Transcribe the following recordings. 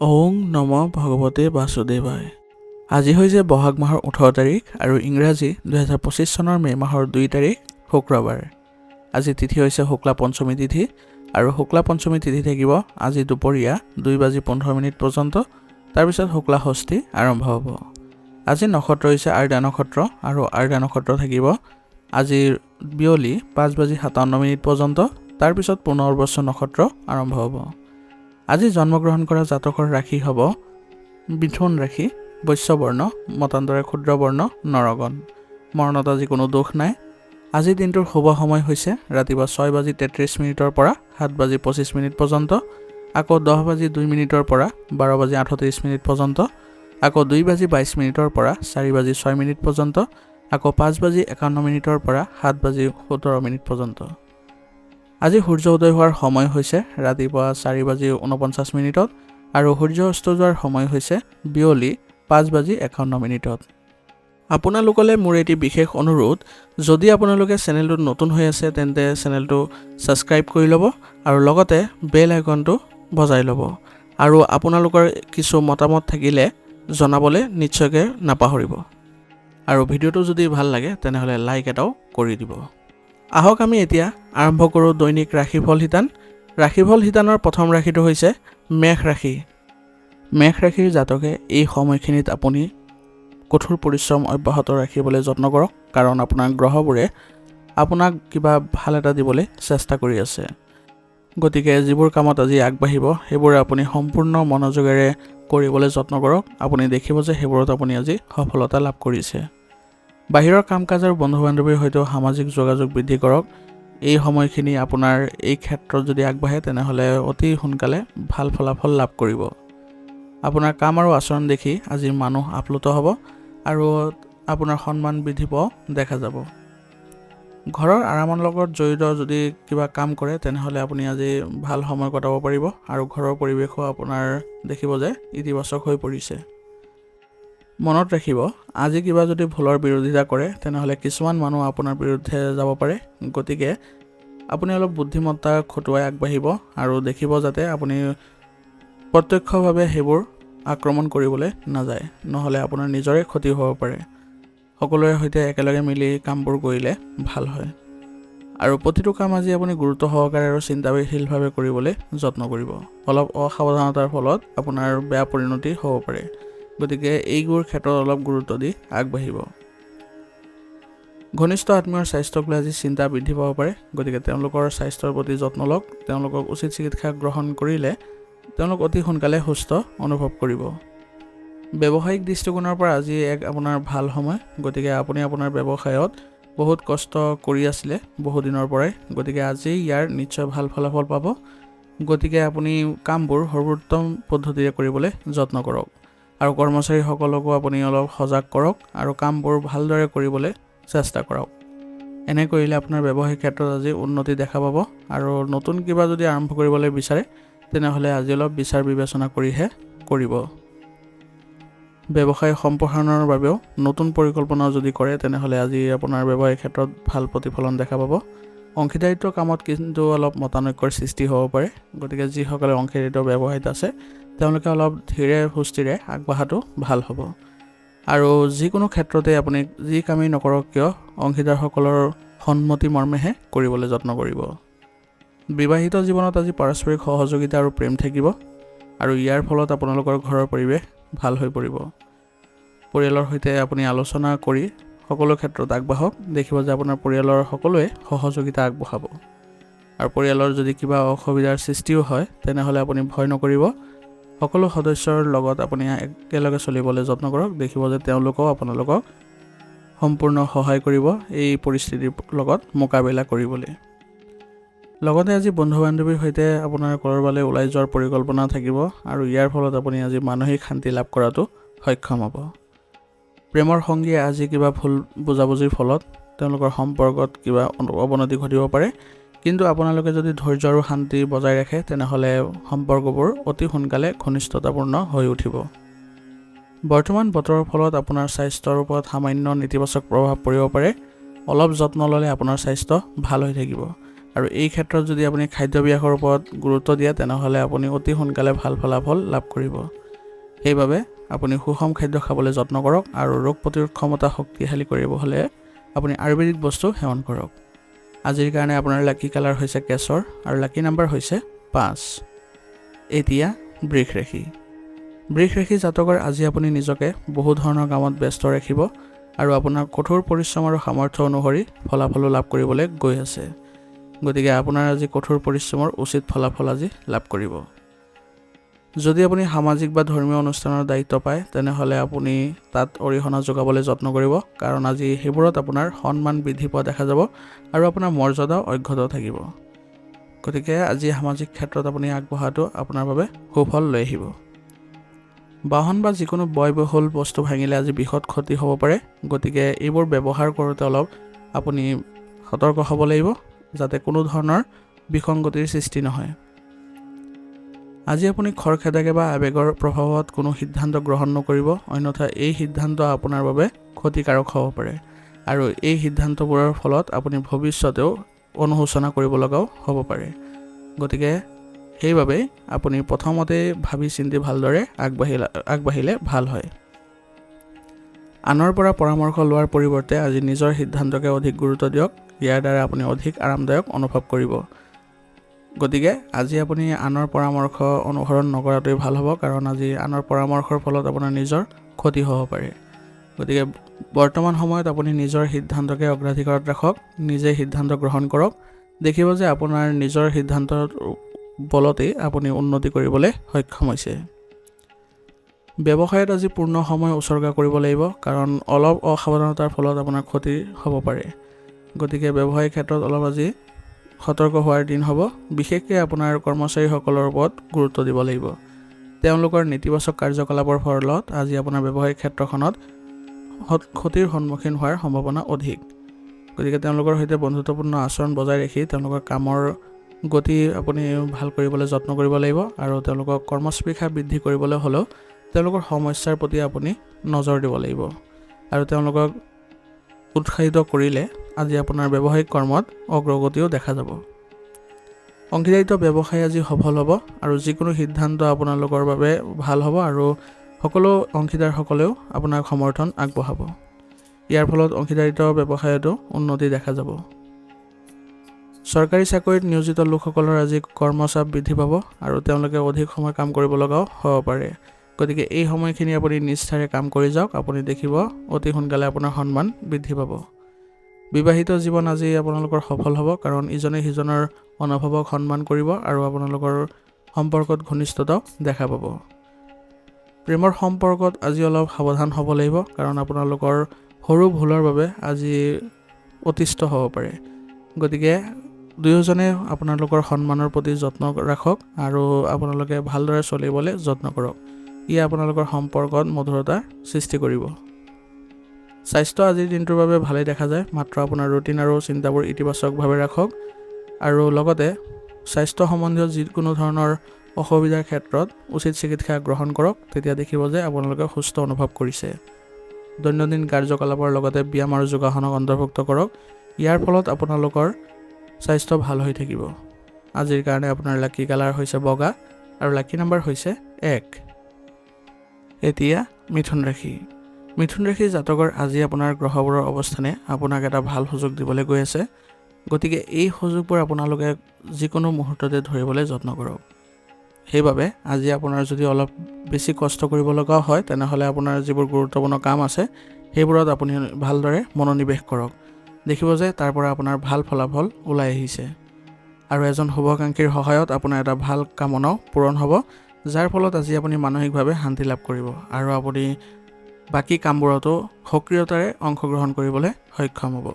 ওং নম ভগৱতে বাসুদেৱায়। আজি হৈছে বহাগ মাহৰ 18 তাৰিখ আৰু ইংৰাজী 2025 চনৰ মে' মাহৰ 2 তাৰিখ শুক্ৰবাৰ। আজি তিথি হৈছে শুক্লা পঞ্চমী তিথি আৰু শুক্লা পঞ্চমী তিথি থাকিব আজি দুপৰীয়া 2:15 পৰ্যন্ত। তাৰপিছত শুক্লা ষষ্ঠী আৰম্ভ হ'ব। আজি নক্ষত্ৰ হৈছে আৰ্দা নক্ষত্ৰ আৰু আৰ্দা নক্ষত্ৰ থাকিব আজি বিয়লি 5:57 পৰ্যন্ত। তাৰপিছত পুনৰ্বসু নক্ষত্ৰ আৰম্ভ হ'ব। আজি জন্মগ্ৰহণ কৰা জাতকৰ ৰাশি হ'ব মিথুন ৰাশি, বৈশ্যবৰ্ণ, মতান্তৰে ক্ষুদ্ৰবৰ্ণ, নৰগণ। মৰণত আজি কোনো দোষ নাই। আজিৰ দিনটোৰ শুভ সময় হৈছে ৰাতিপুৱা 6:33 পৰা 7:25 পৰ্যন্ত, আকৌ 10:02 পৰা 12:38 পৰ্যন্ত, আকৌ 2:22 পৰা 4:06 পৰ্যন্ত, আকৌ 5:51 পৰা 7:17 পৰ্যন্ত। আজি সূৰ্য উদয় হোৱাৰ সময় হৈছে ৰাতিপুৱা 4:49 আৰু সূৰ্য অস্ত যোৱাৰ সময় হৈছে বিয়লি 5:51। আপোনালোকলৈ মোৰ এটি বিশেষ অনুৰোধ, যদি আপোনালোকে চেনেলটোত নতুন হৈ আছে তেন্তে চেনেলটো ছাবস্ক্ৰাইব কৰি ল'ব আৰু লগতে বেল আইকনটো বজাই ল'ব। আৰু আপোনালোকৰ কিছু মতামত থাকিলে জনাবলৈ নিশ্চয়কৈ নাপাহৰিব। আৰু ভিডিঅ'টো যদি ভাল লাগে তেনেহ'লে লাইক এটাও কৰি দিব। আহক আমি এতিয়া আৰম্ভ কৰোঁ দৈনিক ৰাশিফল শিতান। ৰাশিফল শিতানৰ প্ৰথম ৰাশিটো হৈছে মেষ ৰাশি। মেষ ৰাশিৰ জাতকে এই সময়খিনিত আপুনি কঠোৰ পৰিশ্ৰম অব্যাহত ৰাখিবলৈ যত্ন কৰক, কাৰণ আপোনাৰ গ্ৰহবোৰে আপোনাক কিবা ভাল এটা দিবলৈ চেষ্টা কৰি আছে। গতিকে যিবোৰ কামত আজি আগবাঢ়িব সেইবোৰ আপুনি সম্পূৰ্ণ মনোযোগেৰে কৰিবলৈ যত্ন কৰক। আপুনি দেখিব যে সেইবোৰত আপুনি আজি সফলতা লাভ কৰিছে। বাহিৰৰ কাম কাজ আৰু বন্ধু বান্ধৱীৰ সৈতেও সামাজিক যোগাযোগ বৃদ্ধি কৰক। এই সময়খিনি আপোনাৰ এই ক্ষেত্ৰত যদি আগবাঢ়ে তেনেহ'লে অতি সোনকালে ভাল ফলাফল লাভ কৰিব। আপোনাৰ কাম আৰু আচৰণ দেখি আজি মানুহ আপ্লুত হ'ব আৰু আপোনাৰ সন্মান বৃদ্ধি পোৱাও দেখা যাব। ঘৰৰ আৰামৰ লগত জড়িত যদি কিবা কাম কৰে তেনেহ'লে আপুনি আজি ভাল সময় কটাব পাৰিব আৰু ঘৰৰ পৰিৱেশো আপোনাৰ দেখিব যে ইতিবাচক হৈ পৰিছে। মনত ৰাখিব, আজি কিবা যদি ভুলৰ বিৰোধিতা কৰে তেনেহ'লে কিছুমান মানুহ আপোনাৰ বিৰুদ্ধে যাব পাৰে। গতিকে আপুনি অলপ বুদ্ধিমত্তা খটুৱাই আগবাঢ়িব আৰু দেখিব যাতে আপুনি প্ৰত্যক্ষভাৱে সেইবোৰ আক্ৰমণ কৰিবলৈ নাযায়, নহ'লে আপোনাৰ নিজৰে ক্ষতি হ'ব পাৰে। সকলোৰে সৈতে একেলগে মিলি কামবোৰ কৰিলে ভাল হয়। আৰু প্ৰতিটো কাম আজি আপুনি গুৰুত্ব সহকাৰে আৰু চিন্তাশীলভাৱে কৰিবলৈ যত্ন কৰিব। অলপ অসাৱধানতাৰ ফলত আপোনাৰ বেয়া পৰিণতি হ'ব পাৰে। গতিকে এইবোৰ ক্ষেত্ৰত অলপ গুৰুত্ব দি আগবাঢ়িব। ঘনিষ্ঠ আত্মীয়ৰ স্বাস্থ্যক লৈ আজি চিন্তা বৃদ্ধি পাব পাৰে। গতিকে তেওঁলোকৰ স্বাস্থ্যৰ প্ৰতি যত্ন লওক। তেওঁলোকক উচিত চিকিৎসা গ্ৰহণ কৰিলে তেওঁলোক অতি সোনকালে সুস্থ অনুভৱ কৰিব। ব্যৱসায়িক দৃষ্টিকোণৰ পৰা আজি এক আপোনাৰ ভাল সময়। গতিকে আপুনি আপোনাৰ ব্যৱসায়ত বহুত কষ্ট কৰি আছিলে বহুদিনৰ পৰাই। গতিকে আজি ইয়াৰ নিশ্চয় ভাল ফলাফল পাব। গতিকে আপুনি কামবোৰ সৰ্বোত্তম পদ্ধতিৰে কৰিবলৈ যত্ন কৰক আৰু কৰ্মচাৰীসকলকো আপুনি অলপ সজাগ কৰক আৰু কামবোৰ ভালদৰে কৰিবলৈ চেষ্টা কৰক। এনে কৰিলে আপোনাৰ ব্যৱসায়িক ক্ষেত্ৰত আজি উন্নতি দেখা পাব। আৰু নতুন কিবা যদি আৰম্ভ কৰিবলৈ বিচাৰে তেনেহ'লে আজি অলপ বিচাৰ বিবেচনা কৰিহে কৰিব। ব্যৱসায় সম্প্ৰসাৰণৰ বাবেও নতুন পৰিকল্পনা যদি কৰে তেনেহ'লে আজি আপোনাৰ ব্যৱসায়িক ক্ষেত্ৰত ভাল প্ৰতিফলন দেখা পাব। অংশীদাৰিত্বৰ কামত কিন্তু অলপ মতানৈক্যৰ সৃষ্টি হ'ব পাৰে। গতিকে যিসকলে অংশীদাৰিত্ব ব্যৱসায়ত আছে তেওঁলোকে অলপ ধীৰে সুস্থিৰে আগবঢ়াটো ভাল হ'ব। আৰু যিকোনো ক্ষেত্ৰতে আপুনি যি কামেই নকৰক কিয় অংশীদাৰসকলৰ সন্মতি মৰ্মেহে কৰিবলৈ যত্ন কৰিব। বিবাহিত জীৱনত আজি পাৰস্পৰিক সহযোগিতা আৰু প্ৰেম থাকিব আৰু ইয়াৰ ফলত আপোনালোকৰ ঘৰৰ পৰিৱেশ ভাল হৈ পৰিব। পৰিয়ালৰ সৈতে আপুনি আলোচনা কৰি সকলো ক্ষেত্ৰত আগবাঢ়ক। দেখিব যে আপোনাৰ পৰিয়ালৰ সকলোৱে সহযোগিতা আগবঢ়াব। আৰু পৰিয়ালৰ যদি কিবা অসুবিধাৰ সৃষ্টিও হয় তেনেহ'লে আপুনি ভয় নকৰিব। সকলো সদস্যৰ লগত আপুনি একেলগে চলিবলৈ যত্ন কৰক। দেখিব যে তেওঁলোকেও আপোনালোকক সম্পূৰ্ণ সহায় কৰিব এই পৰিস্থিতিৰ লগত মোকাবিলা কৰিবলৈ। লগতে আজি বন্ধু বান্ধৱীৰ সৈতে আপোনাৰ ক'ৰবালৈ ওলাই যোৱাৰ পৰিকল্পনা থাকিব আৰু ইয়াৰ ফলত আপুনি আজি মানসিক শান্তি লাভ কৰাটো সক্ষম হ'ব। প্ৰেমৰ সংগীয়ে আজি কিবা ভুল বুজাবুজিৰ ফলত তেওঁলোকৰ সম্পৰ্কত কিবা অৱনতি ঘটিব পাৰে। কিন্তু আপোনালোকে যদি ধৈৰ্য আৰু শান্তি বজাই ৰাখে তেনেহ'লে সম্পৰ্কবোৰ অতি সোনকালে ঘনিষ্ঠতাপূৰ্ণ হৈ উঠিব। বৰ্তমান বতৰৰ ফলত আপোনাৰ স্বাস্থ্যৰ ওপৰত সামান্য নেতিবাচক প্ৰভাৱ পৰিব পাৰে। অলপ যত্ন ল'লে আপোনাৰ স্বাস্থ্য ভাল হৈ থাকিব আৰু এই ক্ষেত্ৰত যদি আপুনি খাদ্যাভ্যাসৰ ওপৰত গুৰুত্ব দিয়ে তেনেহ'লে আপুনি অতি সোনকালে ভাল ফলাফল লাভ কৰিব। সেইবাবে আপুনি সুষম খাদ্য খাবলৈ যত্ন কৰক আৰু ৰোগ প্ৰতিৰোধ ক্ষমতা শক্তিশালী কৰিব হ'লে আপুনি আয়ুৰ্বেদিক বস্তু সেৱন কৰক। আজিৰ কাৰণে আপোনাৰ লাকি কালাৰ হৈছে কেশৰ আৰু লাকি নাম্বাৰ হৈছে 5। এতিয়া বৃষ ৰাশি। বৃষ ৰাশি জাতকৰ আজি আপুনি নিজকে বহু ধৰণৰ কামত ব্যস্ত ৰাখিব আৰু আপোনাৰ কঠোৰ পৰিশ্ৰম আৰু সামৰ্থ্য অনুসৰি ফলাফলো লাভ কৰিবলৈ গৈ আছে। গতিকে আপোনাৰ আজি কঠোৰ পৰিশ্ৰমৰ উচিত ফলাফল আজি লাভ কৰিব। যদি আপুনি সামাজিক বা ধৰ্মীয় অনুষ্ঠানৰ দায়িত্ব পায় তেনেহ'লে আপুনি তাত অৰিহণা যোগাবলৈ যত্ন কৰিব, কাৰণ আজি সেইবোৰত আপোনাৰ সন্মান বৃদ্ধি পোৱা দেখা যাব আৰু আপোনাৰ মৰ্যাদাও অক্ষত থাকিব। গতিকে আজি সামাজিক ক্ষেত্ৰত আপুনি আগবঢ়াটো আপোনাৰ বাবে সুফল লৈ আহিব। বাহন বা যিকোনো ব্যয়বহুল বস্তু ভাঙিলে আজি বৃহৎ ক্ষতি হ'ব পাৰে। গতিকে এইবোৰ ব্যৱহাৰ কৰোঁতে অলপ আপুনি সতৰ্ক হ'ব লাগিব যাতে কোনো ধৰণৰ বিসংগতিৰ সৃষ্টি নহয়। আজি আপুনি খৰখেদাকে বা আৱেগৰ প্ৰভাৱত কোনো সিদ্ধান্ত গ্ৰহণ নকৰিব, অন্যথা এই সিদ্ধান্ত আপোনাৰ বাবে ক্ষতিকাৰক হ'ব পাৰে আৰু এই সিদ্ধান্তবোৰৰ ফলত আপুনি ভৱিষ্যতেও অনুশোচনা কৰিব লগাও হ'ব পাৰে। গতিকে সেইবাবে আপুনি প্ৰথমতে ভাবি চিন্তি ভালদৰে আগবাঢ়িলে ভাল হয়। আনৰ পৰা পৰামৰ্শ লোৱাৰ পৰিৱৰ্তে আজি নিজৰ সিদ্ধান্তকে অধিক গুৰুত্ব দিয়ক। ইয়াৰ দ্বাৰা আপুনি অধিক আৰামদায়ক অনুভৱ কৰিব। গতিকে আজি আপুনি আনৰ পৰামৰ্শ অনুসৰণ নকৰাটোৱেই ভাল হ'ব, কাৰণ আজি আনৰ পৰামৰ্শৰ ফলত আপোনাৰ নিজৰ ক্ষতি হ'ব পাৰে। গতিকে বৰ্তমান সময়ত আপুনি নিজৰ সিদ্ধান্তকে অগ্ৰাধিকাৰত ৰাখক, নিজে সিদ্ধান্ত গ্ৰহণ কৰক। দেখিব যে আপোনাৰ নিজৰ সিদ্ধান্তৰ বলতেই আপুনি উন্নতি কৰিবলৈ সক্ষম হৈছে। ব্যৱসায়ত আজি পূৰ্ণ সময় উচৰ্গা কৰিব লাগিব, কাৰণ অলপ অসাৱধানতাৰ ফলত আপোনাৰ ক্ষতি হ'ব পাৰে। গতিকে ব্যৱসায়িক ক্ষেত্ৰত অলপ আজি সতৰ্ক হোৱাৰ দিন হ'ব। বিশেষকৈ আপোনাৰ কৰ্মচাৰীসকলৰ ওপৰত গুৰুত্ব দিব লাগিব। তেওঁলোকৰ নেতিবাচক কাৰ্যকলাপৰ ফলত আজি আপোনাৰ ব্যৱসায়িক ক্ষেত্ৰখনত ক্ষতিৰ সন্মুখীন হোৱাৰ সম্ভাৱনা অধিক। গতিকে তেওঁলোকৰ সৈতে বন্ধুত্বপূৰ্ণ আচৰণ বজাই ৰাখি তেওঁলোকৰ কামৰ গতি আপুনি ভাল কৰিবলৈ যত্ন কৰিব লাগিব আৰু তেওঁলোকক কৰ্মস্পৃহা বৃদ্ধি কৰিবলৈ হ'লেও তেওঁলোকৰ সমস্যাৰ প্ৰতি আপুনি নজৰ দিব লাগিব আৰু তেওঁলোকক উৎসাহিত কৰিলে আজি আপোনাৰ ব্যৱসায়িক কৰ্মত অগ্ৰগতিও দেখা যাব। অংশীদাৰিত্ব ব্যৱসায় আজি সফল হ'ব আৰু যিকোনো সিদ্ধান্ত আপোনালোকৰ বাবে ভাল হ'ব আৰু সকলো অংশীদাৰসকলেও আপোনাক সমৰ্থন আগবঢ়াব। ইয়াৰ ফলত অংশীদাৰিত্ব ব্যৱসায়তো উন্নতি দেখা যাব। চৰকাৰী চাকৰিত নিয়োজিত লোকসকলৰ আজি কৰ্মচাপ বৃদ্ধি পাব আৰু তেওঁলোকে অধিক সময় কাম কৰিব লগাও হ'ব পাৰে। গতিকে এই সময়খিনি আপুনি নিষ্ঠাৰে কাম কৰি যাওক, আপুনি দেখিব অতি সোনকালে আপোনাৰ সন্মান বৃদ্ধি পাব। বিবাহিত জীৱন আজি আপোনালোকৰ সফল হ'ব, কাৰণ ইজনে সিজনৰ অনুভৱক সন্মান কৰিব আৰু আপোনালোকৰ সম্পৰ্কত ঘনিষ্ঠতাও দেখা পাব। প্ৰেমৰ সম্পৰ্কত আজি অলপ সাৱধান হ'ব লাগিব, কাৰণ আপোনালোকৰ সৰু ভুলৰ বাবে আজি অতিষ্ঠ হ'ব পাৰে। গতিকে দুয়োজনে আপোনালোকৰ সন্মানৰ প্ৰতি যত্ন ৰাখক আৰু আপোনালোকে ভালদৰে চলিবলৈ যত্ন কৰক। ই আপোনালোকৰ সম্পৰ্কত মধুৰতাৰ সৃষ্টি কৰিব। স্বাস্থ্য আজিৰ দিনটোৰ বাবে ভালেই দেখা যায়, মাত্ৰ আপোনাৰ ৰুটিন আৰু চিন্তাবোৰ ইতিবাচকভাৱে ৰাখক আৰু লগতে স্বাস্থ্য সম্বন্ধীয় যিকোনো ধৰণৰ অসুবিধাৰ ক্ষেত্ৰত উচিত চিকিৎসা গ্ৰহণ কৰক। তেতিয়া দেখিব যে আপোনালোকে সুস্থ অনুভৱ কৰিছে। দৈনন্দিন কাৰ্যকলাপৰ লগতে ব্যায়াম আৰু যোগাসনক অন্তৰ্ভুক্ত কৰক। ইয়াৰ ফলত আপোনালোকৰ স্বাস্থ্য ভাল হৈ থাকিব। আজিৰ কাৰণে আপোনাৰ লাকি কালাৰ হৈছে বগা আৰু লাকি নাম্বাৰ হৈছে 1। এতিয়া মিথুন ৰাশি। মিথুন ৰাশি জাতকৰ আজি আপোনাৰ গ্ৰহবোৰৰ অৱস্থানে আপোনাক এটা ভাল সুযোগ দিবলৈ গৈ আছে। গতিকে এই সুযোগবোৰ আপোনালোকে যিকোনো মুহূৰ্ততে ধৰিবলৈ যত্ন কৰক। সেইবাবে আজি আপোনাৰ যদি অলপ বেছি কষ্ট কৰিব লগা হয় তেনেহ'লে আপোনাৰ যিবোৰ গুৰুত্বপূৰ্ণ কাম আছে সেইবোৰত আপুনি ভালদৰে মনোনিৱেশ কৰক। দেখিব যে তাৰ পৰা আপোনাৰ ভাল ফলাফল ওলাই আহিছে আৰু এজন শুভাকাংক্ষীৰ সহায়ত আপোনাৰ এটা ভাল কামনাও পূৰণ হ'ব, যাৰ ফলত আজি আপুনি মানসিকভাৱে শান্তি লাভ কৰিব আৰু আপুনি বাকী কামবোৰতো সক্ৰিয়তাৰে অংশগ্ৰহণ কৰিবলৈ সক্ষম হ'ব।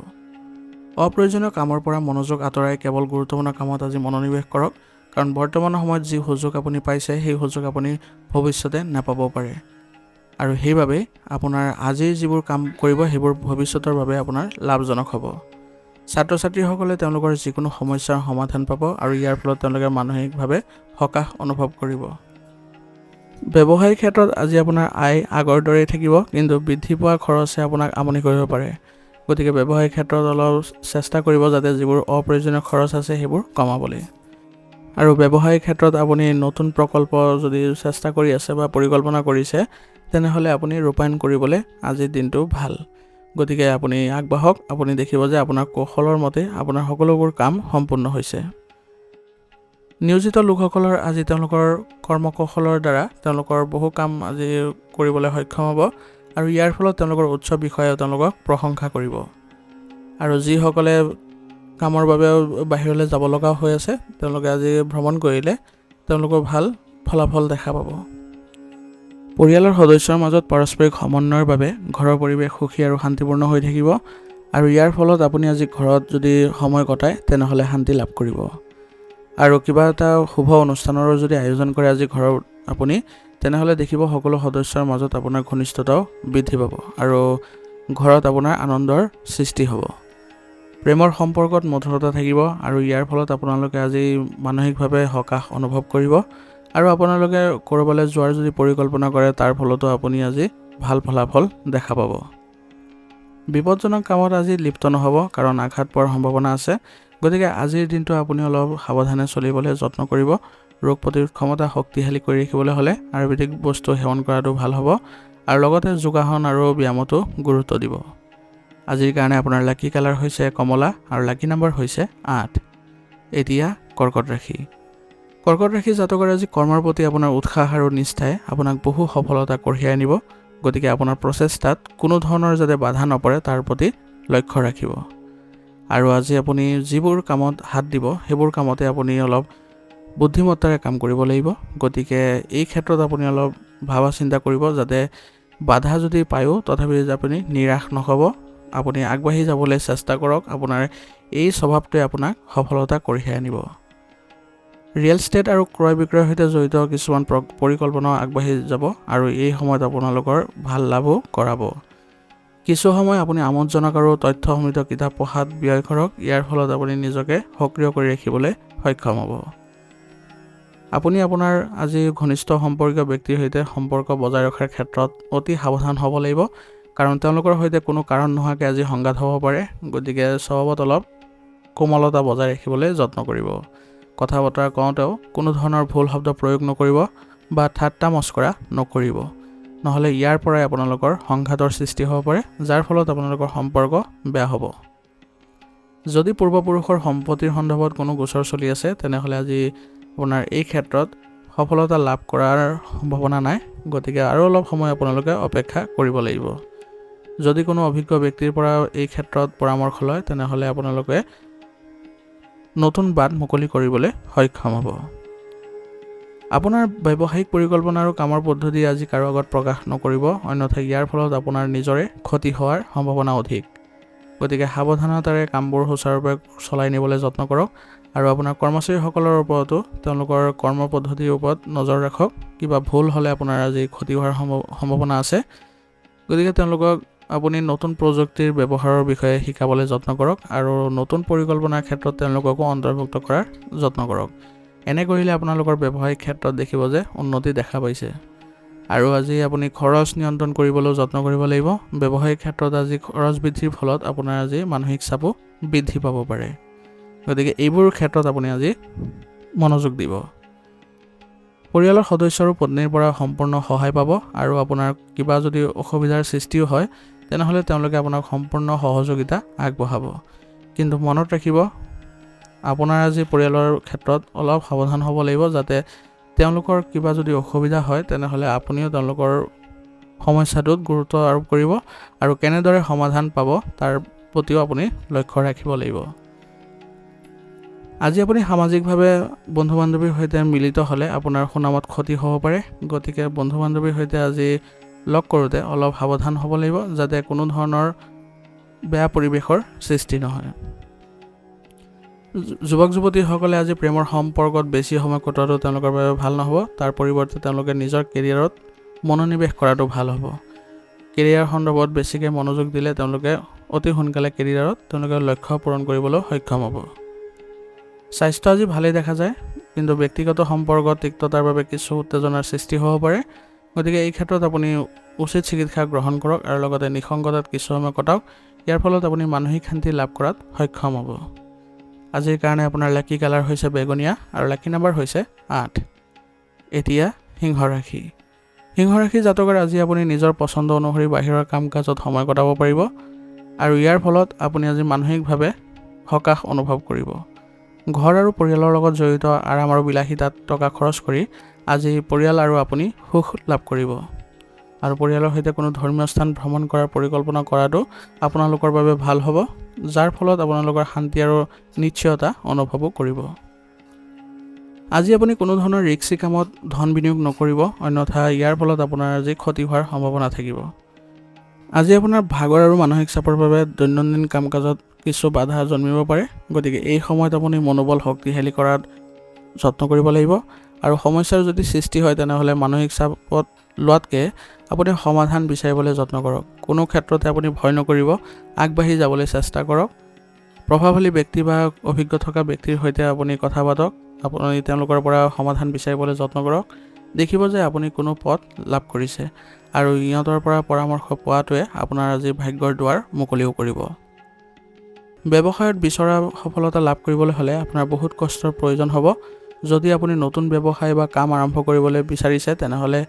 অপ্ৰয়োজনীয় কামৰ পৰা মনোযোগ আঁতৰাই কেৱল গুৰুত্বপূৰ্ণ কামত আজি মনোনিৱেশ কৰক, কাৰণ বৰ্তমান সময়ত যি সুযোগ আপুনি পাইছে সেই সুযোগ আপুনি ভৱিষ্যতে নাপাবও পাৰে আৰু সেইবাবে আপোনাৰ আজিৰ যিবোৰ কাম কৰিব সেইবোৰ ভৱিষ্যতৰ বাবে আপোনাৰ লাভজনক হ'ব। ছাত্ৰ ছাত্ৰীসকলে তেওঁলোকৰ যিকোনো সমস্যাৰ সমাধান পাব আৰু ইয়াৰ ফলত তেওঁলোকে মানসিকভাৱে সকাহ অনুভৱ কৰিব। ব্যৱসায়িক ক্ষেত্ৰত আজি আপোনাৰ আয় আগৰ দৰেই থাকিব, কিন্তু বৃদ্ধি পোৱা খৰচে আপোনাক আমনি কৰিব পাৰে। গতিকে ব্যৱসায়িক ক্ষেত্ৰত অলপ চেষ্টা কৰিব যাতে যিবোৰ অপ্ৰয়োজনীয় খৰচ আছে সেইবোৰ কমাবলৈ। আৰু ব্যৱসায়িক ক্ষেত্ৰত আপুনি নতুন প্ৰকল্প যদি চেষ্টা কৰি আছে বা পৰিকল্পনা কৰিছে তেনেহ'লে আপুনি ৰূপায়ণ কৰিবলৈ আজিৰ দিনটো ভাল। গতিকে আপুনি আগবাঢ়ক, আপুনি দেখিব যে আপোনাৰ কৌশলৰ মতে আপোনাৰ সকলোবোৰ কাম সম্পূৰ্ণ হৈছে। নিয়োজিত লোকসকলৰ আজি তেওঁলোকৰ কৰ্মকৌশলৰ দ্বাৰা তেওঁলোকৰ বহু কাম আজি কৰিবলৈ সক্ষম হ'ব আৰু ইয়াৰ ফলত তেওঁলোকৰ উচ্চ বিষয়াও তেওঁলোকক প্ৰশংসা কৰিব। আৰু যিসকলে কামৰ বাবে বাহিৰলৈ যাব লগা হৈ আছে তেওঁলোকে আজি ভ্ৰমণ কৰিলে তেওঁলোকৰ ভাল ফলাফল দেখা পাব। পৰিয়ালৰ সদস্যৰ মাজত পাৰস্পৰিক সমন্বয়ৰ বাবে ঘৰৰ পৰিৱেশ সুখী আৰু শান্তিপূৰ্ণ হৈ থাকিব আৰু ইয়াৰ ফলত আপুনি আজি ঘৰত যদি সময় কটায় তেনেহ'লে শান্তি লাভ কৰিব। আৰু কিবা এটা শুভ অনুষ্ঠানৰো যদি আয়োজন কৰে আজি ঘৰত আপুনি তেনেহ'লে দেখিব সকলো সদস্যৰ মাজত আপোনাৰ ঘনিষ্ঠতাও বৃদ্ধি পাব আৰু ঘৰত আপোনাৰ আনন্দৰ সৃষ্টি হ'ব। প্ৰেমৰ সম্পৰ্কত মধুৰতা থাকিব আৰু ইয়াৰ ফলত আপোনালোকে আজি মানসিকভাৱে সকাহ অনুভৱ কৰিব আৰু আপোনালোকে ক'ৰবালৈ যোৱাৰ যদি পৰিকল্পনা কৰে তাৰ ফলতো আপুনি আজি ভাল ফলাফল দেখা পাব। বিপদজনক কামত আজি লিপ্ত নহ'ব কাৰণ আঘাত পোৱাৰ সম্ভাৱনা আছে। গতিকে আজিৰ দিনটো আপুনি অলপ সাৱধানে চলিবলৈ যত্ন কৰিব। ৰোগ প্ৰতিৰোধ ক্ষমতা শক্তিশালী কৰি ৰাখিবলৈ হ'লে আয়ুৰ্বেদিক বস্তু সেৱন কৰাটো ভাল হ'ব আৰু লগতে যোগাসন আৰু ব্যায়ামতো গুৰুত্ব দিব। আজিৰ কাৰণে আপোনাৰ লাকি কালাৰ হৈছে কমলা আৰু লাকি নম্বৰ হৈছে 8। এতিয়া কৰ্কট ৰাশি। কৰ্কট ৰাশি জাতকৰ আজি কৰ্মৰ প্ৰতি আপোনাৰ উৎসাহ আৰু নিষ্ঠাই আপোনাক বহু সফলতা কঢ়িয়াই আনিব। গতিকে আপোনাৰ প্ৰচেষ্টাত কোনো ধৰণৰ যাতে বাধা নপৰে তাৰ প্ৰতি লক্ষ্য ৰাখিব। আৰু আজি আপুনি যিবোৰ কামত হাত দিব সেইবোৰ কামতে আপুনি অলপ বুদ্ধিমত্তাৰে কাম কৰিব লাগিব। গতিকে এই ক্ষেত্ৰত আপুনি অলপ ভাবা চিন্তা কৰিব যাতে বাধা যদি পায়ো তথাপি আপুনি নিৰাশ নহ'ব, আপুনি আগবাঢ়ি যাবলৈ চেষ্টা কৰক। আপোনাৰ এই স্বভাৱটোৱে আপোনাক সফলতা কঢ়িয়াই আনিব। ৰিয়েল ষ্টেট আৰু ক্ৰয় বিক্ৰয়ৰ সৈতে জড়িত কিছুমান পৰিকল্পনা আগবাঢ়ি যাব আৰু এই সময়ত আপোনালোকৰ ভাল লাভো কৰাব। কিছু সময় আপুনি আমোদজনক আৰু তথ্যসমৃদ্ধ কিতাপ পঢ়াত ব্যয় কৰক। ইয়াৰ ফলত আপুনি নিজকে সক্ৰিয় কৰি ৰাখিবলৈ সক্ষম হ'ব। আপুনি আপোনাৰ আজি ঘনিষ্ঠ সম্পৰ্কীয় ব্যক্তিৰ সৈতে সম্পৰ্ক বজাই ৰখাৰ ক্ষেত্ৰত অতি সাৱধান হ'ব লাগিব কাৰণ তেওঁলোকৰ সৈতে কোনো কাৰণ নোহোৱাকৈ আজি সংঘাত হ'ব পাৰে। গতিকে স্বভাৱত অলপ কোমলতা বজাই ৰাখিবলৈ যত্ন কৰিব। কথা বতৰা কওঁতেও কোনো ধৰণৰ ভুল শব্দ প্ৰয়োগ নকৰিব বা ঠাট্টা মস্কৰা নকৰিব, নহ'লে ইয়াৰ পৰাই আপোনালোকৰ সংঘাতৰ সৃষ্টি হ'ব পাৰে যাৰ ফলত আপোনালোকৰ সম্পৰ্ক বেয়া হ'ব। যদি পূৰ্বপুৰুষৰ সম্পত্তিৰ সন্দৰ্ভত কোনো গোচৰ চলি আছে তেনেহ'লে আজি আপোনাৰ এই ক্ষেত্ৰত সফলতা লাভ কৰাৰ সম্ভাৱনা নাই। গতিকে আৰু অলপ সময় আপোনালোকে অপেক্ষা কৰিব লাগিব। যদি কোনো অভিজ্ঞ ব্যক্তিৰ পৰা এই ক্ষেত্ৰত পৰামৰ্শ লয় তেনেহ'লে আপোনালোকে নতুন বাট মুকলি কৰিবলৈ সক্ষম হ'ব। আপোনাৰ ব্যৱসায়িক পৰিকল্পনা আৰু কামৰ পদ্ধতি আজি কাৰো আগত প্ৰকাশ নকৰিব, অন্যথা ইয়াৰ ফলত আপোনাৰ নিজৰে ক্ষতি হোৱাৰ সম্ভাৱনা অধিক। গতিকে সাৱধানতাৰে কামবোৰ সুচাৰুৰূপে চলাই নিবলৈ যত্ন কৰক আৰু আপোনাৰ কৰ্মচাৰীসকলৰ ওপৰতো তেওঁলোকৰ কৰ্ম পদ্ধতিৰ ওপৰত নজৰ ৰাখক। কিবা ভুল হ'লে আপোনাৰ আজি ক্ষতি হোৱাৰ সম্ভাৱনা আছে। গতিকে তেওঁলোকক আপুনি নতুন প্ৰযুক্তিৰ ব্যৱহাৰৰ বিষয়ে শিকাবলৈ যত্ন কৰক আৰু নতুন পৰিকল্পনাৰ ক্ষেত্ৰত তেওঁলোককো অন্তৰ্ভুক্ত কৰাৰ যত্ন কৰক। এনে কৰিলে আপোনালোকৰ ব্যৱসায়িক ক্ষেত্ৰত দেখিব যে উন্নতি দেখা পাইছে। আৰু আজি আপুনি খৰচ নিয়ন্ত্ৰণ কৰিবলৈও যত্ন কৰিব লাগিব। ব্যৱসায়িক ক্ষেত্ৰত আজি খৰচ বৃদ্ধিৰ ফলত আপোনাৰ আজি মানসিক চাপো বৃদ্ধি পাব পাৰে। গতিকে এইবোৰ ক্ষেত্ৰত আপুনি আজি মনোযোগ দিব। পৰিয়ালৰ সদস্য আৰু পত্নীৰ পৰা সম্পূৰ্ণ সহায় পাব আৰু আপোনাৰ কিবা যদি অসুবিধাৰ সৃষ্টিও হয় তেনেহ'লে তেওঁলোকে আপোনাক সম্পূৰ্ণ সহযোগিতা আগবঢ়াব। কিন্তু মনত ৰাখিব আপোনাৰ আজি পৰিয়ালৰ ক্ষেত্ৰত অলপ সাৱধান হ'ব লাগিব যাতে তেওঁলোকৰ কিবা যদি অসুবিধা হয় তেনেহ'লে আপুনিও তেওঁলোকৰ সমস্যাটোত গুৰুত্ব আৰোপ কৰিব আৰু কেনেদৰে সমাধান পাব তাৰ প্ৰতিও আপুনি লক্ষ্য ৰাখিব লাগিব। আজি আপুনি সামাজিকভাৱে বন্ধু বান্ধৱীৰ সৈতে মিলিত হ'লে আপোনাৰ সুনামত ক্ষতি হ'ব পাৰে। গতিকে বন্ধু বান্ধৱীৰ সৈতে আজি লগ কৰোঁতে অলপ সাৱধান হ'ব লাগিব যাতে কোনো ধৰণৰ বেয়া পৰিৱেশৰ সৃষ্টি নহয়। যুৱক যুৱতীসকলে আজি প্ৰেমৰ সম্পৰ্কত বেছি সময় কটোৱাটো তেওঁলোকৰ বাবে ভাল নহ'ব। তাৰ পৰিৱৰ্তে তেওঁলোকে নিজৰ কেৰিয়াৰত মনোনিৱেশ কৰাটো ভাল হ'ব। কেৰিয়াৰ সন্দৰ্ভত বেছিকৈ মনোযোগ দিলে তেওঁলোকে অতি সোনকালে কেৰিয়াৰত তেওঁলোকে লক্ষ্য পূৰণ কৰিবলৈ সক্ষম হ'ব। স্বাস্থ্য আজি ভালেই দেখা যায়, কিন্তু ব্যক্তিগত সম্পৰ্কত তিক্ততাৰ বাবে কিছু উত্তেজনাৰ সৃষ্টি হ'ব পাৰে। গতিকে এই ক্ষেত্ৰত আপুনি উচিত চিকিৎসা গ্ৰহণ কৰক আৰু লগতে নিসংগতাত কিছু সময় কটাওক। ইয়াৰ ফলত আপুনি মানসিক শান্তি লাভ কৰাত সক্ষম হ'ব। আজিৰ কাৰণে আপোনাৰ লাকি কালাৰ হৈছে বেঙুনীয়া আৰু লাকি নাম্বাৰ হৈছে 8। এতিয়া সিংহ ৰাশি। সিংহ ৰাশি জাতকৰ আজি আপুনি নিজৰ পচন্দ অনুসৰি বাহিৰৰ কাম কাজত সময় কটাব পাৰিব আৰু ইয়াৰ ফলত আপুনি আজি মানসিকভাৱে সকাহ অনুভৱ কৰিব। ঘৰ আৰু পৰিয়ালৰ লগত জড়িত আৰাম আৰু বিলাসিতাত টকা খৰচ কৰি আজি পৰিয়াল আৰু আপুনি সুখ লাভ কৰিব আৰু পৰিয়ালৰ সৈতে কোনো ধৰ্মীয় স্থান ভ্ৰমণ কৰাৰ পৰিকল্পনা কৰাটো আপোনালোকৰ বাবে ভাল হ'ব, যাৰ ফলত আপোনালোকৰ শান্তি আৰু নিশ্চয়তা অনুভৱো কৰিব। আজি আপুনি কোনো ধৰণৰ ৰিস্কি কামত ধন বিনিয়োগ নকৰিব, অন্যথা ইয়াৰ ফলত আপোনাৰ আজি ক্ষতি হোৱাৰ সম্ভাৱনা থাকিব। আজি আপোনাৰ ভাগৰ আৰু মানসিক চাপৰ বাবে দৈনন্দিন কাম কাজত কিছু বাধা জন্মিব পাৰে, গতিকে এই সময়ত আপুনি মনোবল শক্তিশালী কৰাত যত্ন কৰিব লাগিব আৰু সমস্যাৰ যদি সৃষ্টি হয় তেনেহ'লে মানসিক চাপত লোৱাতকৈ আপুনি সমাধান বিচাৰিবলৈ যত্ন কৰক। কোনো ক্ষেত্ৰতে আপুনি ভয় নকৰিব, আগবাঢ়ি যাবলৈ চেষ্টা কৰক। প্ৰভাৱশালী ব্যক্তি বা অভিজ্ঞ থকা ব্যক্তিৰ সৈতে আপুনি কথা পাতক, আপুনি তেওঁলোকৰ পৰা সমাধান বিচাৰিবলৈ যত্ন কৰক। দেখিব যে আপুনি কোনো পথ লাভ কৰিছে আৰু ইহঁতৰ পৰা পৰামৰ্শ পোৱাটোৱে আপোনাৰ আজি ভাগ্যৰ দুৱাৰ মুকলিও কৰিব। ব্যৱসায়ত বিচৰা সফলতা লাভ কৰিবলৈ হ'লে আপোনাৰ বহুত কষ্টৰ প্ৰয়োজন হ'ব। যদি আপুনি নতুন ব্যৱসায় বা কাম আৰম্ভ কৰিবলৈ বিচাৰিছে তেনেহ'লে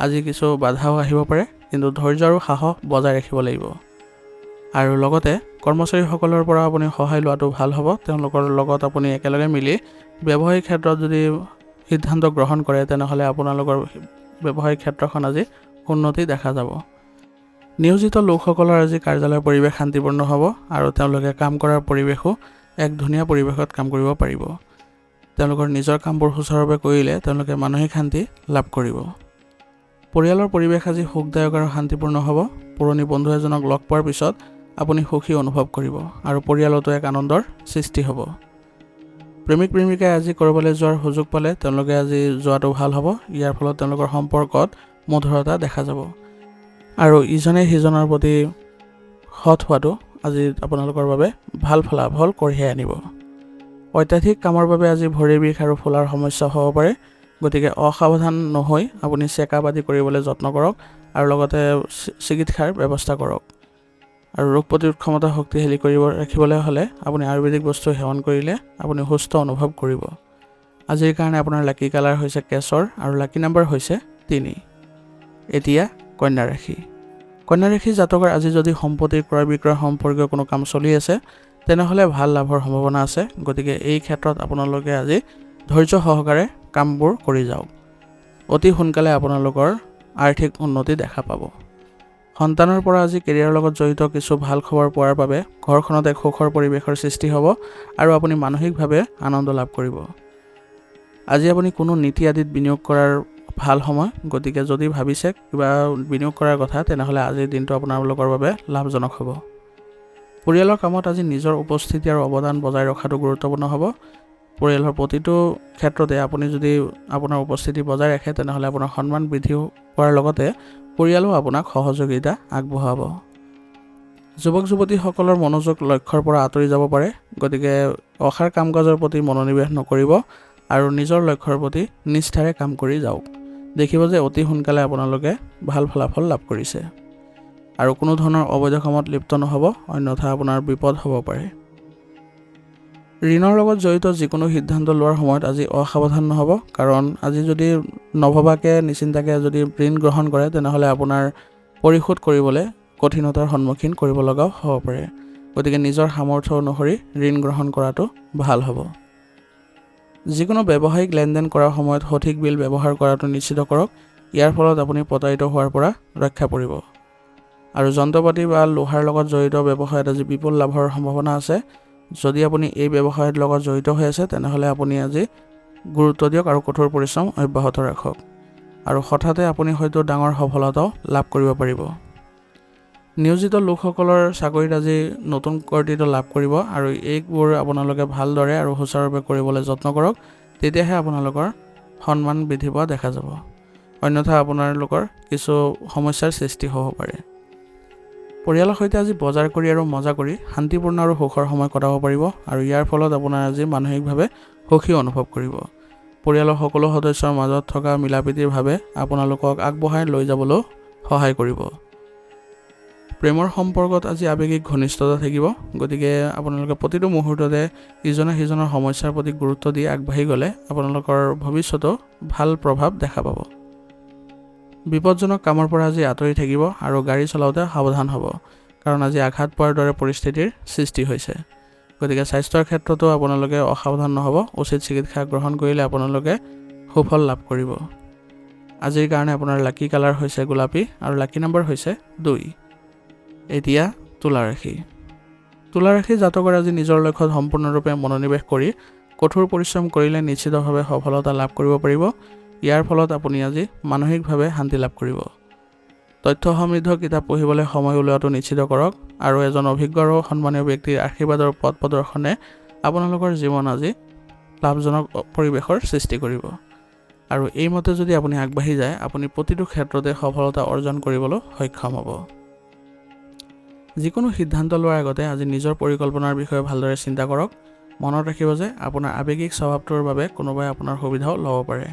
আজি কিছু বাধাও আহিব পাৰে, কিন্তু ধৈৰ্য আৰু সাহস বজাই ৰাখিব লাগিব। আৰু লগতে কৰ্মচাৰীসকলৰ পৰা আপুনি সহায় লোৱাটো ভাল হ'ব। তেওঁলোকৰ লগত আপুনি একেলগে মিলি ব্যৱসায়িক ক্ষেত্ৰত যদি সিদ্ধান্ত গ্ৰহণ কৰে তেনেহ'লে আপোনালোকৰ ব্যৱসায়িক ক্ষেত্ৰখন আজি উন্নতি দেখা যাব। নিয়োজিত লোকসকলৰ আজি কাৰ্যালয়ৰ পৰিৱেশ শান্তিপূৰ্ণ হ'ব আৰু তেওঁলোকে কাম কৰাৰ পৰিৱেশো এক ধুনীয়া পৰিৱেশত কাম কৰিব পাৰিব। তেওঁলোকৰ নিজৰ কামবোৰ সুচাৰুৰূপে কৰিলে তেওঁলোকে মানসিক শান্তি লাভ কৰিব। পৰিয়ালৰ পৰিৱেশ আজি সুখদায়ক আৰু শান্তিপূৰ্ণ হ'ব। পুৰণি বন্ধু এজনক লগ পোৱাৰ পিছত আপুনি সুখী অনুভৱ কৰিব আৰু পৰিয়ালতো এক আনন্দৰ সৃষ্টি হ'ব। প্ৰেমিক প্ৰেমিকাই আজি ক'ৰবালৈ যোৱাৰ সুযোগ পালে তেওঁলোকে আজি যোৱাটো ভাল হ'ব। ইয়াৰ ফলত তেওঁলোকৰ সম্পৰ্কত মধুৰতা দেখা যাব আৰু ইজনে সিজনৰ প্ৰতি সৎ হোৱাটো আজি আপোনালোকৰ বাবে ভাল ফলাফল কঢ়িয়াই আনিব। অত্যাধিক কামৰ বাবে আজি ভৰিৰ বিষ আৰু ফুলাৰ সমস্যা হ'ব পাৰে, গতিকে অসাৱধান নহৈ আপুনি চেকআপ আদি কৰিবলৈ যত্ন কৰক আৰু লগতে চিকিৎসাৰ ব্যৱস্থা কৰক। আৰু ৰোগ প্ৰতিৰোধ ক্ষমতা শক্তিশালী ৰাখিবলৈ হ'লে আপুনি আয়ুৰ্বেদিক বস্তু সেৱন কৰিলে আপুনি সুস্থ অনুভৱ কৰিব। আজিৰ কাৰণে আপোনাৰ লাকি কালাৰ হৈছে কেশৰ আৰু লাকি নাম্বাৰ হৈছে 3। এতিয়া কন্যা ৰাশি। কন্যা ৰাশি জাতকৰ আজি যদি সম্পত্তিৰ ক্ৰয় বিক্ৰয় সম্পৰ্কীয় কোনো কাম চলি আছে তেনেহ'লে ভাল লাভৰ সম্ভাৱনা আছে, গতিকে এই ক্ষেত্ৰত আপোনালোকে আজি ধৈৰ্য সহকাৰে কামবোৰ কৰি যাওক। অতি সোনকালে আপোনালোকৰ আৰ্থিক উন্নতি দেখা পাব। সন্তানৰ পৰা আজি কেৰিয়াৰৰ লগত জড়িত কিছু ভাল খবৰ পোৱাৰ বাবে ঘৰখনত এক সুখৰ পৰিৱেশৰ সৃষ্টি হ'ব আৰু আপুনি মানসিকভাৱে আনন্দ লাভ কৰিব। আজি আপুনি কোনো নীতি আদিত বিনিয়োগ কৰাৰ ভাল সময়, গতিকে যদি ভাবিছে কিবা বিনিয়োগ কৰাৰ কথা তেনেহ'লে আজিৰ দিনটো আপোনালোকৰ বাবে লাভজনক হ'ব। পৰিয়ালৰ কামত আজি নিজৰ উপস্থিতি আৰু অৱদান বজাই ৰখাটো গুৰুত্বপূৰ্ণ হ'ব। পৰিয়ালৰ প্ৰতিটো ক্ষেত্ৰতে আপুনি যদি আপোনাৰ উপস্থিতি বজাই ৰাখে তেনেহ'লে আপোনাৰ সন্মান বৃদ্ধি হোৱাৰ লগতে পৰিয়ালো আপোনাক সহযোগিতা আগবঢ়াব। যুৱক যুৱতীসকলৰ মনোযোগ লক্ষ্যৰ পৰা আঁতৰি যাব পাৰে, গতিকে অসাৰ কাম কাজৰ প্ৰতি মনোনিৱেশ নকৰিব আৰু নিজৰ লক্ষ্যৰ প্ৰতি নিষ্ঠাৰে কাম কৰি যাওক। দেখিব যে অতি সোনকালে আপোনালোকে ভাল ফলাফল লাভ কৰিছে আৰু কোনো ধৰণৰ অবৈধ কামত লিপ্ত নহ'ব, অন্যথা আপোনাৰ বিপদ হ'ব পাৰে। ঋণৰ লগত জড়িত যিকোনো সিদ্ধান্ত লোৱাৰ সময়ত আজি অসাৱধান নহ'ব, কাৰণ আজি যদি নভবাকৈ নিচিন্তাকৈ যদি ঋণ গ্ৰহণ কৰে তেনেহ'লে আপোনাৰ পৰিশোধ কৰিবলৈ কঠিনতাৰ সন্মুখীন কৰিব লগাও হ'ব পাৰে, গতিকে নিজৰ সামৰ্থ্য অনুসৰি ঋণ গ্ৰহণ কৰাটো ভাল হ'ব। যিকোনো ব্যৱসায়িক লেনদেন কৰাৰ সময়ত সঠিক বিল ব্যৱহাৰ কৰাটো নিশ্চিত কৰক, ইয়াৰ ফলত আপুনি প্ৰতাৰিত হোৱাৰ পৰা ৰক্ষা পৰিব। আৰু যন্ত্ৰপাতি বা লোহাৰ লগত জড়িত ব্যৱসায়ত আজি বিপুল লাভৰ সম্ভাৱনা আছে। যদি আপুনি এই ব্যৱসায়ৰ লগত জড়িত হৈ আছে তেনেহ'লে আপুনি আজি গুৰুত্ব দিয়ক আৰু কঠোৰ পৰিশ্ৰম অব্যাহত ৰাখক আৰু হঠাতে আপুনি হয়তো ডাঙৰ সফলতাও লাভ কৰিব পাৰিব। নিয়োজিত লোকসকলৰ চাকৰিত আজি নতুন কৰ্তৃত্ব লাভ কৰিব আৰু এইবোৰ আপোনালোকে ভালদৰে আৰু সুচাৰুৰূপে কৰিবলৈ যত্ন কৰক, তেতিয়াহে আপোনালোকৰ সন্মান বৃদ্ধি পোৱা দেখা যাব, অন্যথা আপোনালোকৰ কিছু সমস্যাৰ সৃষ্টি হ'ব পাৰে। পৰিয়ালৰ সৈতে আজি বজাৰ কৰি আৰু মজা কৰি শান্তিপূৰ্ণ আৰু সুখৰ সময় কটাব পাৰিব আৰু ইয়াৰ ফলত আপোনাৰ আজি মানসিকভাৱে সুখী অনুভৱ কৰিব। পৰিয়ালৰ সকলো সদস্যৰ মাজত থকা মিলাপ্ৰীতিৰ ভাৱে আপোনালোকক আগবঢ়াই লৈ যাবলৈও সহায় কৰিব। প্ৰেমৰ সম্পৰ্কত আজি আৱেগিক ঘনিষ্ঠতা থাকিব, গতিকে আপোনালোকে প্ৰতিটো মুহূৰ্ততে ইজনে সিজনৰ সমস্যাৰ প্ৰতি গুৰুত্ব দি আগবাঢ়ি গ'লে আপোনালোকৰ ভৱিষ্যতো ভাল প্ৰভাৱ দেখা পাব। বিপদজনক কামৰ পৰা আজি আঁতৰি থাকিব আৰু গাড়ী চলাওঁতে সাৱধান হ'ব, কাৰণ আজি আঘাত পোৱাৰ দৰে পৰিস্থিতিৰ সৃষ্টি হৈছে। গতিকে স্বাস্থ্যৰ ক্ষেত্ৰতো আপোনালোকে অসাৱধান নহ'ব, উচিত চিকিৎসা গ্ৰহণ কৰিলে আপোনালোকে সুফল লাভ কৰিব। আজিৰ কাৰণে আপোনাৰ লাকি কালাৰ হৈছে গোলাপী আৰু লাকি নম্বৰ হৈছে 2। এতিয়া তুলা ৰাশি। তুলা ৰাশি জাতকৰ আজি নিজৰ লক্ষ্যত সম্পূৰ্ণৰূপে মনোনিৱেশ কৰি কঠোৰ পৰিশ্ৰম কৰিলে নিশ্চিতভাৱে সফলতা লাভ কৰিব পাৰিব। ইয়াৰ ফলত আপুনি আজি মানসিকভাৱে শান্তি লাভ কৰিব। তথ্য সমৃদ্ধ কিতাপ পঢ়িবলৈ সময় উলিওৱাটো নিশ্চিত কৰক আৰু এজন অভিজ্ঞ আৰু সন্মানীয় ব্যক্তিৰ আশীৰ্বাদৰ পথ প্ৰদৰ্শনে আপোনালোকৰ জীৱন আজি লাভজনক পৰিৱেশৰ সৃষ্টি কৰিব। আৰু এইমতে যদি আপুনি আগবাঢ়ি যায়, আপুনি প্ৰতিটো ক্ষেত্ৰতে সফলতা অৰ্জন কৰিবলৈ সক্ষম হ'ব। যিকোনো সিদ্ধান্ত লোৱাৰ আগতে আজি নিজৰ পৰিকল্পনাৰ বিষয়ে ভালদৰে চিন্তা কৰক। মনত ৰাখিব যে আপোনাৰ আৱেগিক স্বভাৱটোৰ বাবে কোনোবাই আপোনাৰ সুবিধাও ল'ব পাৰে।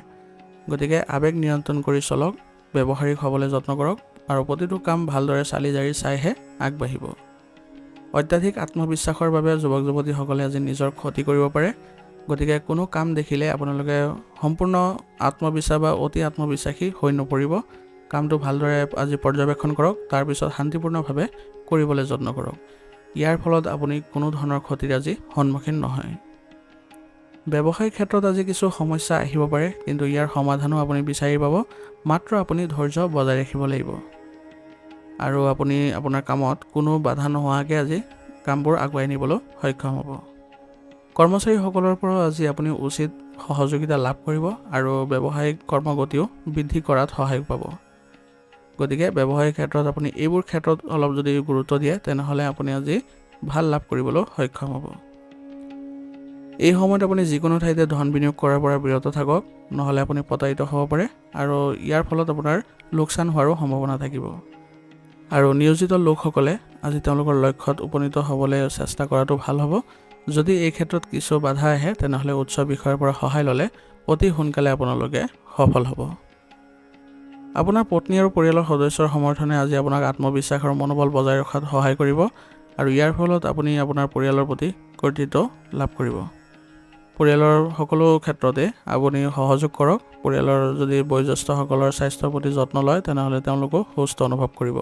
গতিকে আৱেগ নিয়ন্ত্ৰণ কৰি চলক, ব্যৱহাৰিক হ'বলৈ যত্ন কৰক আৰু প্ৰতিটো কাম ভালদৰে চালি জাৰি চাইহে আগবাঢ়িব। অত্যাধিক আত্মবিশ্বাসৰ বাবে যুৱক যুৱতীসকলে আজি নিজৰ ক্ষতি কৰিব পাৰে। গতিকে কোনো কাম দেখিলে আপোনালোকে সম্পূৰ্ণ আত্মবিশ্বাস বা অতি আত্মবিশ্বাসী হৈ নপৰিব। কামটো ভালদৰে আজি পৰ্যবেক্ষণ কৰক, তাৰপিছত শান্তিপূৰ্ণভাৱে কৰিবলৈ যত্ন কৰক। ইয়াৰ ফলত আপুনি কোনো ধৰণৰ ক্ষতিৰ আজি সন্মুখীন নহয়। ব্যৱসায়িক ক্ষেত্ৰত আজি কিছু সমস্যা আহিব পাৰে, কিন্তু ইয়াৰ সমাধানো আপুনি বিচাৰি পাব। মাত্ৰ আপুনি ধৈৰ্য বজাই ৰাখিব লাগিব আৰু আপুনি আপোনাৰ কামত কোনো বাধা নোহোৱাকৈ আজি কামবোৰ আগুৱাই নিবলৈ সক্ষম হ'ব। কৰ্মচাৰীসকলৰ পৰাও আজি আপুনি উচিত সহযোগিতা লাভ কৰিব আৰু ব্যৱসায়িক কৰ্মগতিও বৃদ্ধি কৰাত সহায় পাব। গতিকে ব্যৱসায়িক ক্ষেত্ৰত আপুনি এইবোৰ ক্ষেত্ৰত অলপ যদি গুৰুত্ব দিয়ে, তেনেহ'লে আপুনি আজি ভাল লাভ কৰিবলৈ সক্ষম হ'ব। এই সময়ত আপুনি যিকোনো ঠাইতে ধন বিনিয়োগ কৰাৰ পৰা বিৰত থাকক, নহ'লে আপুনি প্ৰতাৰিত হ'ব পাৰে আৰু ইয়াৰ ফলত আপোনাৰ লোকচান হোৱাৰো সম্ভাৱনা থাকিব। আৰু নিয়োজিত লোকসকলে আজি তেওঁলোকৰ লক্ষ্যত উপনীত হ'বলৈ চেষ্টা কৰাটো ভাল হ'ব। যদি এই ক্ষেত্ৰত কিছু বাধা আহে, তেনেহ'লে উচ্চ বিষয়ৰ পৰা সহায় ল'লে অতি সোনকালে আপোনালোকে সফল হ'ব। আপোনাৰ পত্নী আৰু পৰিয়ালৰ সদস্যৰ সমৰ্থনে আজি আপোনাক আত্মবিশ্বাস আৰু মনোবল বজাই ৰখাত সহায় কৰিব আৰু ইয়াৰ ফলত আপুনি আপোনাৰ পৰিয়ালৰ প্ৰতি কৰ্তৃত্ব লাভ কৰিব। পৰিয়ালৰ সকলো ক্ষেত্ৰতে আপুনি সহযোগ কৰক। পৰিয়ালৰ যদি বয়োজ্যেষ্ঠসকলৰ স্বাস্থ্যৰ প্ৰতি যত্ন লয়, তেনেহ'লে তেওঁলোকো সুস্থ অনুভৱ কৰিব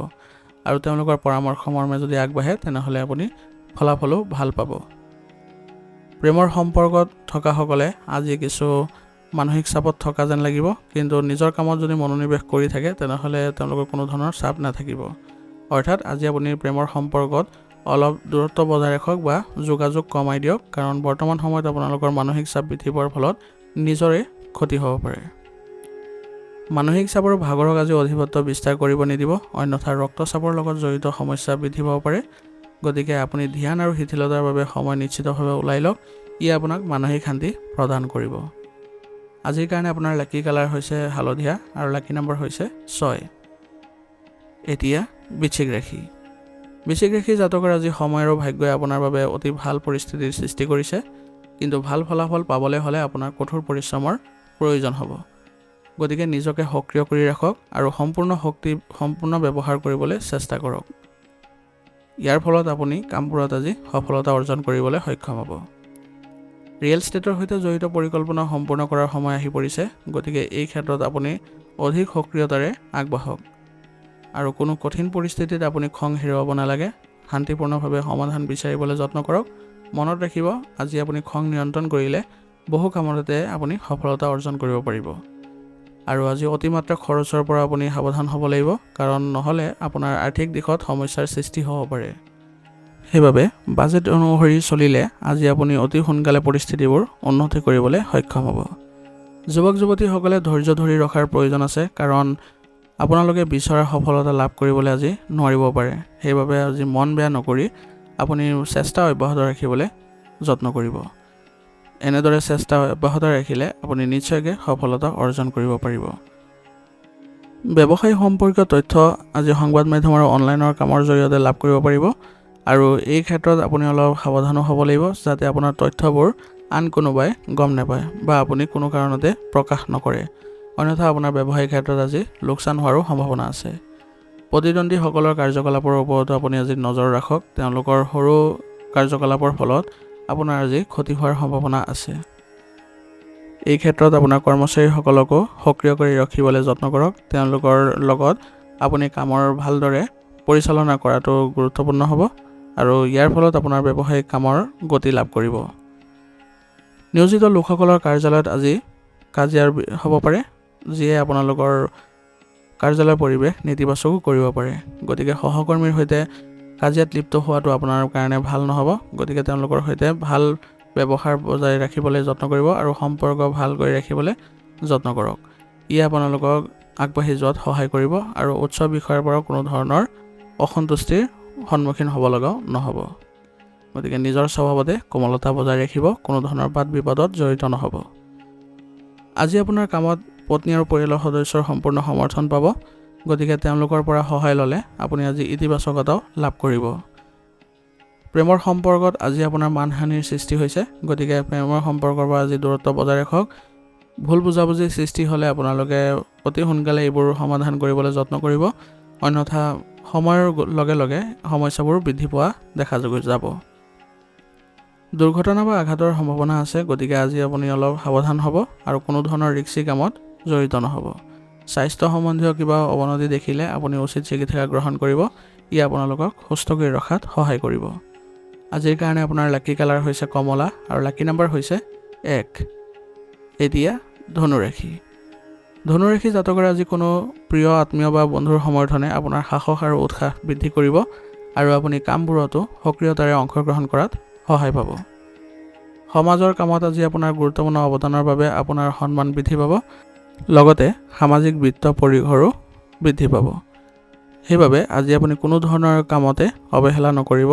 আৰু তেওঁলোকৰ পৰামৰ্শ মৰ্মে যদি আগবাঢ়ে, তেনেহ'লে আপুনি ফলাফলো ভাল পাব। প্ৰেমৰ সম্পৰ্কত থকাসকলে আজি কিছু মানসিক চাপত থকা যেন লাগিব, কিন্তু নিজৰ কামত যদি মনোনিৱেশ কৰি থাকে, তেনেহ'লে তেওঁলোকৰ কোনো ধৰণৰ চাপ নাথাকিব। অৰ্থাৎ আজি আপুনি প্ৰেমৰ সম্পৰ্কত অলপ দূৰত্ব বজাই ৰাখক বা যোগাযোগ কমাই দিয়ক, কাৰণ বৰ্তমান সময়ত আপোনালোকৰ মানসিক চাপ বৃদ্ধি পোৱাৰ ফলত নিজৰে ক্ষতি হ'ব পাৰে। মানসিক চাপৰ ভাগৰক আজি অধিপত্য বিস্তাৰ কৰিব নিদিব, অন্যথা ৰক্তচাপৰ লগত জড়িত সমস্যা বৃদ্ধি পাব পাৰে। গতিকে আপুনি ধ্যান আৰু শিথিলতাৰ বাবে সময় নিশ্চিতভাৱে ওলাই লওক। ই আপোনাক মানসিক শান্তি প্ৰদান কৰিব। আজিৰ কাৰণে আপোনাৰ লাকি কালাৰ হৈছে হালধীয়া আৰু লাকি নম্বৰ হৈছে 6। এতিয়া বৃশ্চিক ৰাশি। বৃশ্চিক ৰাশি জাতকৰ আজি সময় আৰু ভাগ্যই আপোনাৰ বাবে অতি ভাল পৰিস্থিতিৰ সৃষ্টি কৰিছে, কিন্তু ভাল ফলাফল পাবলৈ হ'লে আপোনাৰ কঠোৰ পৰিশ্ৰমৰ প্ৰয়োজন হ'ব। গতিকে নিজকে সক্ৰিয় কৰি ৰাখক আৰু সম্পূৰ্ণ ব্যৱহাৰ কৰিবলৈ চেষ্টা কৰক। ইয়াৰ ফলত আপুনি কামবোৰত আজি সফলতা অৰ্জন কৰিবলৈ সক্ষম হ'ব। ৰিয়েল ষ্টেটৰ সৈতে জড়িত পৰিকল্পনা সম্পূৰ্ণ কৰাৰ সময় আহি পৰিছে, গতিকে এই ক্ষেত্ৰত আপুনি অধিক সক্ৰিয়তাৰে আগবাঢ়ক আৰু কোনো কঠিন পৰিস্থিতিত আপুনি খং হেৰুৱাব নালাগে। শান্তিপূৰ্ণভাৱে সমাধান বিচাৰিবলৈ যত্ন কৰক। মনত ৰাখিব, আজি আপুনি খং নিয়ন্ত্ৰণ কৰিলে বহু কামতে আপুনি সফলতা অৰ্জন কৰিব পাৰিব। আৰু আজি অতিমাত্ৰা খৰচৰ পৰা আপুনি সাৱধান হ'ব লাগিব, কাৰণ নহ'লে আপোনাৰ আৰ্থিক দিশত সমস্যাৰ সৃষ্টি হ'ব পাৰে। সেইবাবে বাজেট অনুসৰি চলিলে আজি আপুনি অতি সোনকালে পৰিস্থিতিবোৰ উন্নতি কৰিবলৈ সক্ষম হ'ব। যুৱক যুৱতীসকলে ধৈৰ্য ধৰি ৰখাৰ প্ৰয়োজন আছে, কাৰণ আপোনালোকে বিচৰা সফলতা লাভ কৰিবলৈ আজি নোৱাৰিব পাৰে। সেইবাবে আজি মন বেয়া নকৰি আপুনি চেষ্টা অব্যাহত ৰাখিবলৈ যত্ন কৰিব। এনেদৰে চেষ্টা অব্যাহত ৰাখিলে আপুনি নিশ্চয়কৈ সফলতা অৰ্জন কৰিব পাৰিব। ব্যৱসায় সম্পৰ্কীয় তথ্য আজি সংবাদ মাধ্যম আৰু অনলাইনৰ কামৰ জৰিয়তে লাভ কৰিব পাৰিব আৰু এই ক্ষেত্ৰত আপুনি অলপ সাৱধানো হ'ব লাগিব, যাতে আপোনাৰ তথ্যবোৰ আন কোনোবাই গম নাপায় বা আপুনি কোনো কাৰণতে প্ৰকাশ নকৰে। অন্যথা আপোনাৰ ব্যৱসায়িক ক্ষেত্ৰত আজি লোকচান হোৱাৰো সম্ভাৱনা আছে। প্ৰতিদ্বন্দ্বীসকলৰ কাৰ্যকলাপৰ ওপৰতো আপুনি আজি নজৰ ৰাখক। তেওঁলোকৰ সৰু কাৰ্যকলাপৰ ফলত আপোনাৰ আজি ক্ষতি হোৱাৰ সম্ভাৱনা আছে। এই ক্ষেত্ৰত আপোনাৰ কৰ্মচাৰীসকলকো সক্ৰিয় কৰি ৰাখিবলৈ যত্ন কৰক। তেওঁলোকৰ লগত আপুনি কামৰ ভালদৰে পৰিচালনা কৰাটো গুৰুত্বপূৰ্ণ হ'ব আৰু ইয়াৰ ফলত আপোনাৰ ব্যৱসায়িক কামৰ গতি লাভ কৰিব। নিয়োজিত লোকসকলৰ কাৰ্যালয়ত আজি কাজিয়াৰ হ'ব পাৰে, যিয়ে আপোনালোকৰ কাৰ্যালয়ৰ পৰিৱেশ নেতিবাচকো কৰিব পাৰে। গতিকে সহকৰ্মীৰ সৈতে কাজিয়াত লিপ্ত হোৱাটো আপোনাৰ কাৰণে ভাল নহ'ব। গতিকে তেওঁলোকৰ সৈতে ভাল ব্যৱহাৰ বজাই ৰাখিবলৈ যত্ন কৰিব আৰু সম্পৰ্ক ভাল কৰি ৰাখিবলৈ যত্ন কৰক। ই আপোনালোকক আগবাঢ়ি যোৱাত সহায় কৰিব আৰু উচ্চ বিষয়ৰ পৰা কোনো ধৰণৰ অসন্তুষ্টিৰ সন্মুখীন হ'ব লগাও নহ'ব। গতিকে নিজৰ স্বভাৱতে কোমলতা বজাই ৰাখিব, কোনো ধৰণৰ বাদ বিবাদত জড়িত নহ'ব। আজি আপোনাৰ কামত পত্নী আৰু পৰিয়ালৰ সদস্যৰ সম্পূৰ্ণ সমৰ্থন পাব। গতিকে তেওঁলোকৰ পৰা সহায় ল'লে আপুনি আজি ইতিবাচকতাও লাভ কৰিব। প্ৰেমৰ সম্পৰ্কত আজি আপোনাৰ মানহানিৰ সৃষ্টি হৈছে। গতিকে প্ৰেমৰ সম্পৰ্কৰ পৰা আজি দূৰত্ব বজাই ৰাখক। ভুল বুজাবুজিৰ সৃষ্টি হ'লে আপোনালোকে অতি সোনকালে এইবোৰ সমাধান কৰিবলৈ যত্ন কৰিব, অন্যথা সময়ৰ লগে লগে সমস্যাবোৰ বৃদ্ধি পোৱা দেখা যাব। দুৰ্ঘটনা বা আঘাতৰ সম্ভাৱনা আছে। গতিকে আজি আপুনি অলপ সাৱধান হ'ব আৰু কোনো ধৰণৰ ৰিস্কি কামত জড়িত নহ'ব। স্বাস্থ্য সম্বন্ধীয় কিবা অৱনতি দেখিলে আপুনি উচিত চিকিৎসা গ্ৰহণ কৰিব। ই আপোনালোকক সুস্থ কৰি ৰখাত সহায় কৰিব। আজিৰ কাৰণে আপোনাৰ লাকি কালাৰ হৈছে কমলা আৰু লাকি নাম্বাৰ হৈছে 1। এতিয়া ধনুৰাশি। ধনুৰাশি জাতকৰ আজি কোনো প্ৰিয় আত্মীয় বা বন্ধুৰ সমৰ্থনে আপোনাৰ সাহস আৰু উৎসাহ বৃদ্ধি কৰিব আৰু আপুনি কামবোৰতো সক্ৰিয়তাৰে অংশগ্ৰহণ কৰাত সহায় পাব। সমাজৰ কামত আজি আপোনাৰ গুৰুত্বপূৰ্ণ অৱদানৰ বাবে আপোনাৰ সন্মান বৃদ্ধি পাব, লগতে সামাজিক বিত্ত পৰিসৰো বৃদ্ধি পাব। সেইবাবে আজি আপুনি কোনো ধৰণৰ কামতে অৱহেলা নকৰিব,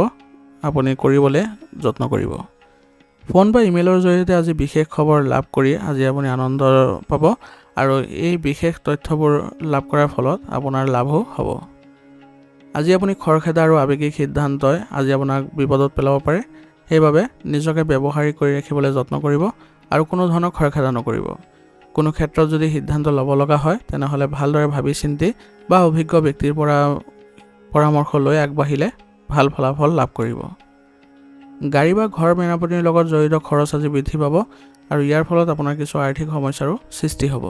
আপুনি কৰিবলৈ যত্ন কৰিব। ফোন বা ইমেইলৰ জৰিয়তে আজি বিশেষ খবৰ লাভ কৰি আজি আপুনি আনন্দ পাব আৰু এই বিশেষ তথ্যবোৰ লাভ কৰাৰ ফলত আপোনাৰ লাভো হ'ব। আজি আপুনি খৰখেদা আৰু আৱেগিক সিদ্ধান্তই আজি আপোনাক বিপদত পেলাব পাৰে। সেইবাবে নিজকে ব্যৱহাৰিক কৰি ৰাখিবলৈ যত্ন কৰিব আৰু কোনো ধৰণৰ খৰখেদা নকৰিব। কোনো ক্ষেত্ৰত যদি সিদ্ধান্ত ল'ব লগা হয় তেনেহ'লে ভালদৰে ভাবি চিন্তি বা অভিজ্ঞ ব্যক্তিৰ পৰা পৰামৰ্শ লৈ আগবাঢ়িলে ভাল ফলাফল লাভ কৰিব। গাড়ী বা ঘৰ মেৰামতিৰ লগত জড়িত খৰচ আজি বৃদ্ধি পাব আৰু ইয়াৰ ফলত আপোনাৰ কিছু আৰ্থিক সমস্যাৰো সৃষ্টি হ'ব।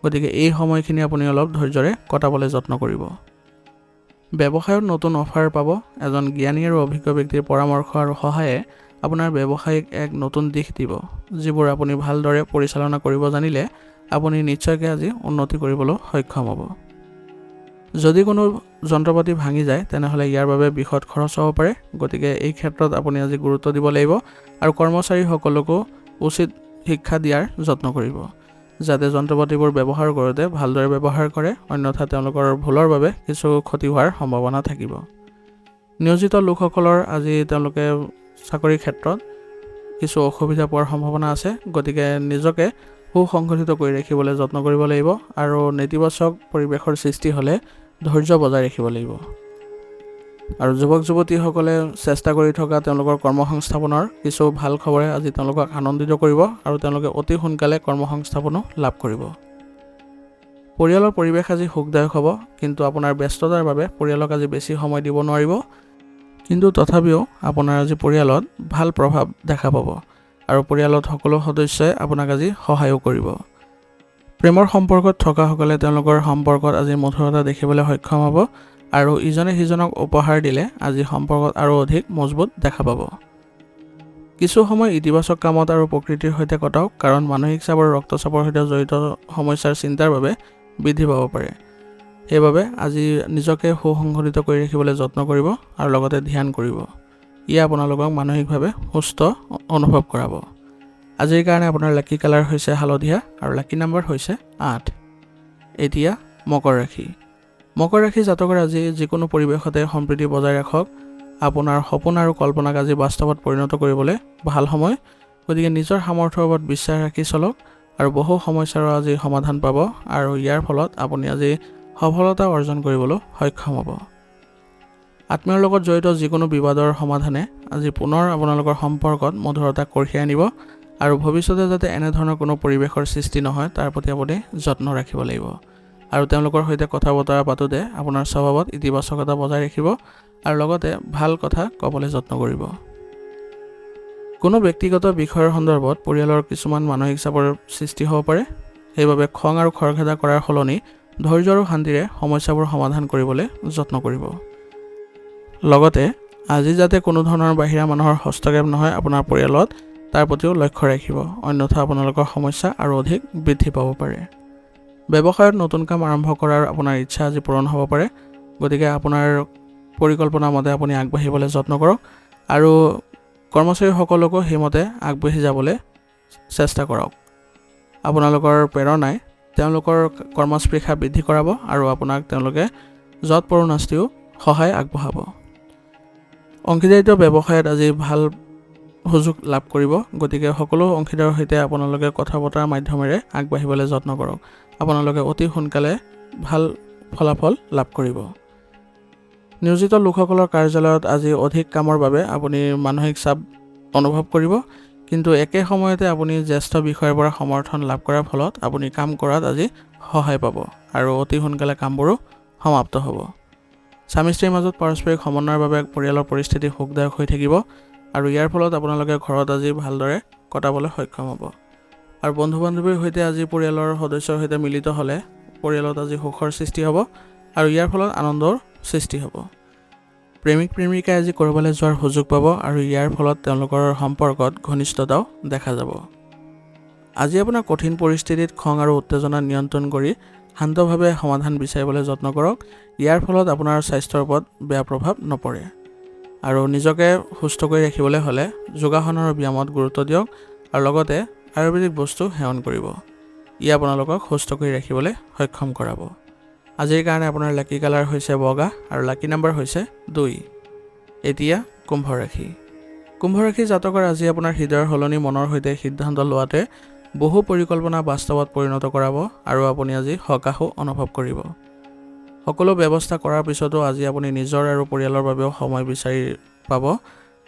গতিকে এই সময়খিনি আপুনি অলপ ধৈৰ্যৰে কটাবলৈ যত্ন কৰিব। ব্যৱসায়ত নতুন অফাৰ পাব। এজন জ্ঞানী আৰু অভিজ্ঞ ব্যক্তিৰ পৰামৰ্শ আৰু সহায়ে আপোনাৰ ব্যৱসায়িক এক নতুন দিশ দিব, যিবোৰ আপুনি ভালদৰে পৰিচালনা কৰিব জানিলে আপুনি নিশ্চয়কৈ আজি উন্নতি কৰিবলৈ সক্ষম হ'ব। যদি কোনো যন্ত্ৰপাতি ভাঙি যায় তেনেহ'লে ইয়াৰ বাবে বৃহৎ খৰচ হ'ব পাৰে। গতিকে এই ক্ষেত্ৰত আপুনি আজি গুৰুত্ব দিব লাগিব আৰু কৰ্মচাৰীসকলকো উচিত শিক্ষা দিয়াৰ যত্ন কৰিব, যাতে যন্ত্ৰপাতিবোৰ ব্যৱহাৰ কৰোঁতে ভালদৰে ব্যৱহাৰ কৰে, অন্যথা তেওঁলোকৰ ভুলৰ বাবে কিছু ক্ষতি হোৱাৰ সম্ভাৱনা থাকিব। নিয়োজিত লোকসকলৰ আজি তেওঁলোকে চাকৰিৰ ক্ষেত্ৰত কিছু অসুবিধা পোৱাৰ সম্ভাৱনা আছে। গতিকে নিজকে সুসংগঠিত কৰি ৰাখিবলৈ যত্ন কৰিব লাগিব আৰু নেতিবাচক পৰিৱেশৰ সৃষ্টি হ'লে ধৈৰ্য বজাই ৰাখিব লাগিব। আৰু যুৱক যুৱতীসকলে চেষ্টা কৰি থকা তেওঁলোকৰ কৰ্মসংস্থাপনৰ কিছু ভাল খবৰে আজি তেওঁলোকক আনন্দিত কৰিব আৰু তেওঁলোকে অতি সোনকালে কৰ্মসংস্থাপনো লাভ কৰিব। পৰিয়ালৰ পৰিৱেশ আজি সুখদায়ক হ'ব, কিন্তু আপোনাৰ ব্যস্ততাৰ বাবে পৰিয়ালক আজি বেছি সময় দিব নোৱাৰিব। কিন্তু তথাপিও আপোনাৰ আজি পৰিয়ালত ভাল প্ৰভাৱ দেখা পাব আৰু পৰিয়ালত সকলো সদস্যই আপোনাক আজি সহায়ো কৰিব। প্ৰেমৰ সম্পৰ্কত থকাসকলে তেওঁলোকৰ সম্পৰ্কত আজি মধুৰতা দেখিবলৈ সক্ষম হ'ব আৰু ইজনে সিজনক উপহাৰ দিলে আজি সম্পৰ্কত আৰু অধিক মজবুত দেখা পাব। কিছু সময় ইতিবাচক কামত আৰু প্ৰকৃতিৰ সৈতে কটাওক, কাৰণ মানসিক চাপ আৰু ৰক্তচাপৰ সৈতে জড়িত সমস্যাৰ চিন্তাৰ বাবে বৃদ্ধি পাব পাৰে। সেইবাবে আজি নিজকে সুসংগঠিত কৰি ৰাখিবলৈ যত্ন কৰিব আৰু লগতে ধ্যান কৰিব। ই আপোনালোকক মানসিকভাৱে সুস্থ অনুভৱ কৰাব। আজিৰ কাৰণে আপোনাৰ লাকি কালাৰ হৈছে হালধীয়া আৰু লাকি নাম্বাৰ হৈছে 8। এতিয়া মকৰ ৰাশি। মকৰ ৰাশি জাতকৰ আজি যিকোনো পৰিৱেশতে সম্প্ৰীতি বজাই ৰাখক। আপোনাৰ সপোন আৰু কল্পনাক আজি বাস্তৱত পৰিণত কৰিবলৈ ভাল সময়। গতিকে নিজৰ সামৰ্থ্যৰ ওপৰত বিশ্বাস ৰাখি চলক আৰু বহু সমস্যাৰ আজি সমাধান পাব আৰু ইয়াৰ ফলত আপুনি আজি সফলতা অৰ্জন কৰিবলৈ সক্ষম হ'ব। আত্মীয়ৰ লগত জড়িত যিকোনো বিবাদৰ সমাধানে আজি পুনৰ আপোনালোকৰ সম্পৰ্কত মধুৰতা কঢ়িয়াই আনিব আৰু ভৱিষ্যতে যাতে এনেধৰণৰ কোনো পৰিৱেশৰ সৃষ্টি নহয় তাৰ প্ৰতি আপুনি যত্ন ৰাখিব লাগিব। আৰু তেওঁলোকৰ সৈতে কথা বতৰা পাতোঁতে আপোনাৰ স্বভাৱত ইতিবাচকতা বজাই ৰাখিব আৰু লগতে ভাল কথা ক'বলৈ যত্ন কৰিব। কোনো ব্যক্তিগত বিষয়ৰ সন্দৰ্ভত পৰিয়ালৰ কিছুমান মানসিক চাপৰ সৃষ্টি হ'ব পাৰে। সেইবাবে খং আৰু খৰখেদা কৰাৰ সলনি ধৈৰ্য আৰু শান্তিৰে সমস্যাবোৰ সমাধান কৰিবলৈ যত্ন কৰিব। লগতে আজি যাতে কোনো ধৰণৰ বাহিৰা মানুহৰ হস্তক্ষেপ নহয় আপোনাৰ পৰিয়ালত, তাৰ প্ৰতিও লক্ষ্য ৰাখিব, অন্যথা আপোনালোকৰ সমস্যা আৰু অধিক বৃদ্ধি পাব পাৰে। ব্যৱসায়ত নতুন কাম আৰম্ভ কৰাৰ আপোনাৰ ইচ্ছা আজি পূৰণ হ'ব পাৰে, গতিকে আপোনাৰ পৰিকল্পনা মতে আপুনি আগবাঢ়িবলৈ যত্ন কৰক আৰু কৰ্মচাৰীসকলকো সেইমতে আগবাঢ়ি যাবলৈ চেষ্টা কৰক। আপোনালোকৰ প্ৰেৰণাই তেওঁলোকৰ কৰ্মস্পৃহা বৃদ্ধি কৰাব আৰু আপোনাক তেওঁলোকে যৎ পৰোনাস্তিও সহায় আগবঢ়াব। অংশীদাৰিত্ব ব্যৱসায়ত আজি ভাল সুযোগ লাভ কৰিব, গতিকে সকলো অংশীদাৰৰ সৈতে আপোনালোকে কথা বতৰাৰ মাধ্যমেৰে আগবাঢ়িবলৈ যত্ন কৰক। আপোনালোকে অতি সোনকালে ভাল ফলাফল লাভ কৰিব। নিয়োজিত লোকসকলৰ কাৰ্যালয়ত আজি অধিক কামৰ বাবে আপুনি মানসিক চাপ অনুভৱ কৰিব, কিন্তু একে সময়তে আপুনি জ্যেষ্ঠ বিষয়ৰ পৰা সমৰ্থন লাভ কৰাৰ ফলত আপুনি কাম কৰাত আজি সহায় পাব আৰু অতি সোনকালে কামবোৰো সমাপ্ত হ'ব। স্বামী স্ত্ৰীৰ মাজত পাৰস্পৰিক সমন্বয়ৰ বাবে পৰিয়ালৰ পৰিস্থিতি সুখদায়ক হৈ থাকিব আৰু ইয়াৰ ফলত আপোনালোকে ঘৰত আজি ভালদৰে কটাবলৈ সক্ষম হ'ব। আৰু বন্ধু বান্ধৱীৰ সৈতে আজি পৰিয়ালৰ সদস্যৰ সৈতে মিলিত হ'লে পৰিয়ালত আজি সুখৰ সৃষ্টি হ'ব আৰু ইয়াৰ ফলত আনন্দৰ সৃষ্টি হ'ব। প্ৰেমিক প্ৰেমিকাই আজি ক'ৰবালৈ যোৱাৰ সুযোগ পাব আৰু ইয়াৰ ফলত তেওঁলোকৰ সম্পৰ্কত ঘনিষ্ঠতাও দেখা যাব। আজি আপোনাৰ কঠিন পৰিস্থিতিত খং আৰু উত্তেজনা নিয়ন্ত্ৰণ কৰি শান্তভাৱে সমাধান বিচাৰিবলৈ যত্ন কৰক। ইয়াৰ ফলত আপোনাৰ স্বাস্থ্যৰ ওপৰত বেয়া প্ৰভাৱ নপৰে। আৰু নিজকে সুস্থ কৰি ৰাখিবলৈ হ'লে যোগাসন আৰু ব্যায়ামত গুৰুত্ব দিয়ক আৰু লগতে আয়ুৰ্বেদিক বস্তু সেৱন কৰিব। ই আপোনালোকক সুস্থ কৰি ৰাখিবলৈ সক্ষম কৰাব। আজিৰ কাৰণে আপোনাৰ লাকি কালাৰ হৈছে বগা আৰু লাকি নাম্বাৰ হৈছে 2। এতিয়া কুম্ভ ৰাশি। কুম্ভ ৰাশি জাতকৰ আজি আপোনাৰ হৃদয়ৰ সলনি মনৰ সৈতে সিদ্ধান্ত লোৱাতে বহু পৰিকল্পনা বাস্তৱত পৰিণত কৰাব আৰু আপুনি আজি সকাহো অনুভৱ কৰিব। সকলো ব্যৱস্থা কৰাৰ পিছতো আজি আপুনি নিজৰ আৰু পৰিয়ালৰ বাবেও সময় বিচাৰি পাব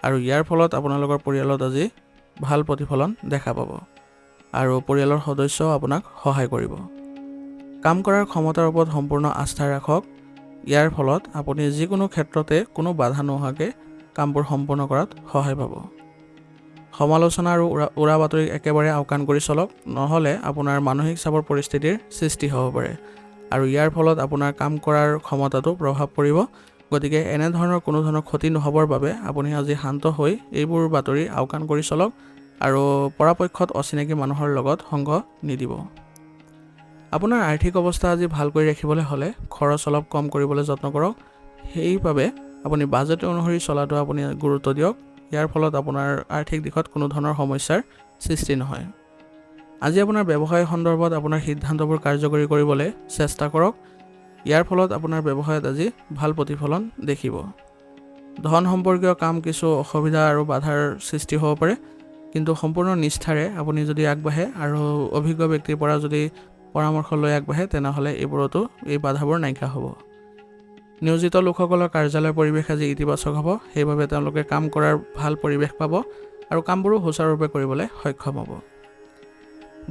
আৰু ইয়াৰ ফলত আপোনালোকৰ পৰিয়ালত আজি ভাল প্ৰতিফলন দেখা পাব আৰু পৰিয়ালৰ সদস্যও আপোনাক সহায় কৰিব। কাম কৰাৰ ক্ষমতাৰ ওপৰত সম্পূৰ্ণ আস্থা ৰাখক। ইয়াৰ ফলত আপুনি যিকোনো ক্ষেত্ৰতে কোনো বাধা নোহোৱাকৈ কামবোৰ সম্পূৰ্ণ কৰাত সহায় পাব। সমালোচনা আৰু উৰা বাতৰিক একেবাৰে আওকাণ কৰি চলক, নহ'লে আপোনাৰ মানসিক চাপৰ পৰিস্থিতিৰ সৃষ্টি হ'ব পাৰে আৰু ইয়াৰ ফলত আপোনাৰ কাম কৰাৰ ক্ষমতাটো প্ৰভাৱ পৰিব। গতিকে এনেধৰণৰ কোনো ধৰণৰ ক্ষতি নহ'বৰ বাবে আপুনি আজি শান্ত হৈ এইবোৰ বাতৰি আওকাণ কৰি চলক আৰু পৰাপক্ষত অচিনাকি মানুহৰ লগত সংগ নিদিব। আপোনাৰ আৰ্থিক অৱস্থা আজি ভাল কৰি ৰাখিবলৈ হ'লে খৰচ অলপ কম কৰিবলৈ যত্ন কৰক। সেইবাবে আপুনি বাজেট অনুসৰি চলাটো আপুনি গুৰুত্ব দিয়ক। ইয়াৰ ফলত আপোনাৰ আৰ্থিক দিশত কোনো ধৰণৰ সমস্যাৰ সৃষ্টি নহয়। আজি আপোনাৰ ব্যৱসায় সন্দৰ্ভত আপোনাৰ সিদ্ধান্তবোৰ কাৰ্যকৰী কৰিবলৈ চেষ্টা কৰক। ইয়াৰ ফলত আপোনাৰ ব্যৱসায়ত আজি ভাল প্ৰতিফলন দেখিব। ধন সম্পৰ্কীয় কাম কিছু অসুবিধা আৰু বাধাৰ সৃষ্টি হ'ব পাৰে, কিন্তু সম্পূৰ্ণ নিষ্ঠাৰে আপুনি যদি আগবাঢ়ে আৰু অভিজ্ঞ ব্যক্তিৰ পৰা যদি পৰামৰ্শ লৈ আগবাঢ়ে তেনেহ'লে এইবোৰতো এই বাধাবোৰ নাইকিয়া হ'ব। নিয়োজিত লোকসকলৰ কাৰ্যালয়ৰ পৰিৱেশ আজি ইতিবাচক হ'ব, সেইবাবে তেওঁলোকে কাম কৰাৰ ভাল পৰিৱেশ পাব আৰু কামবোৰো সুচাৰুৰূপে কৰিবলৈ সক্ষম হ'ব।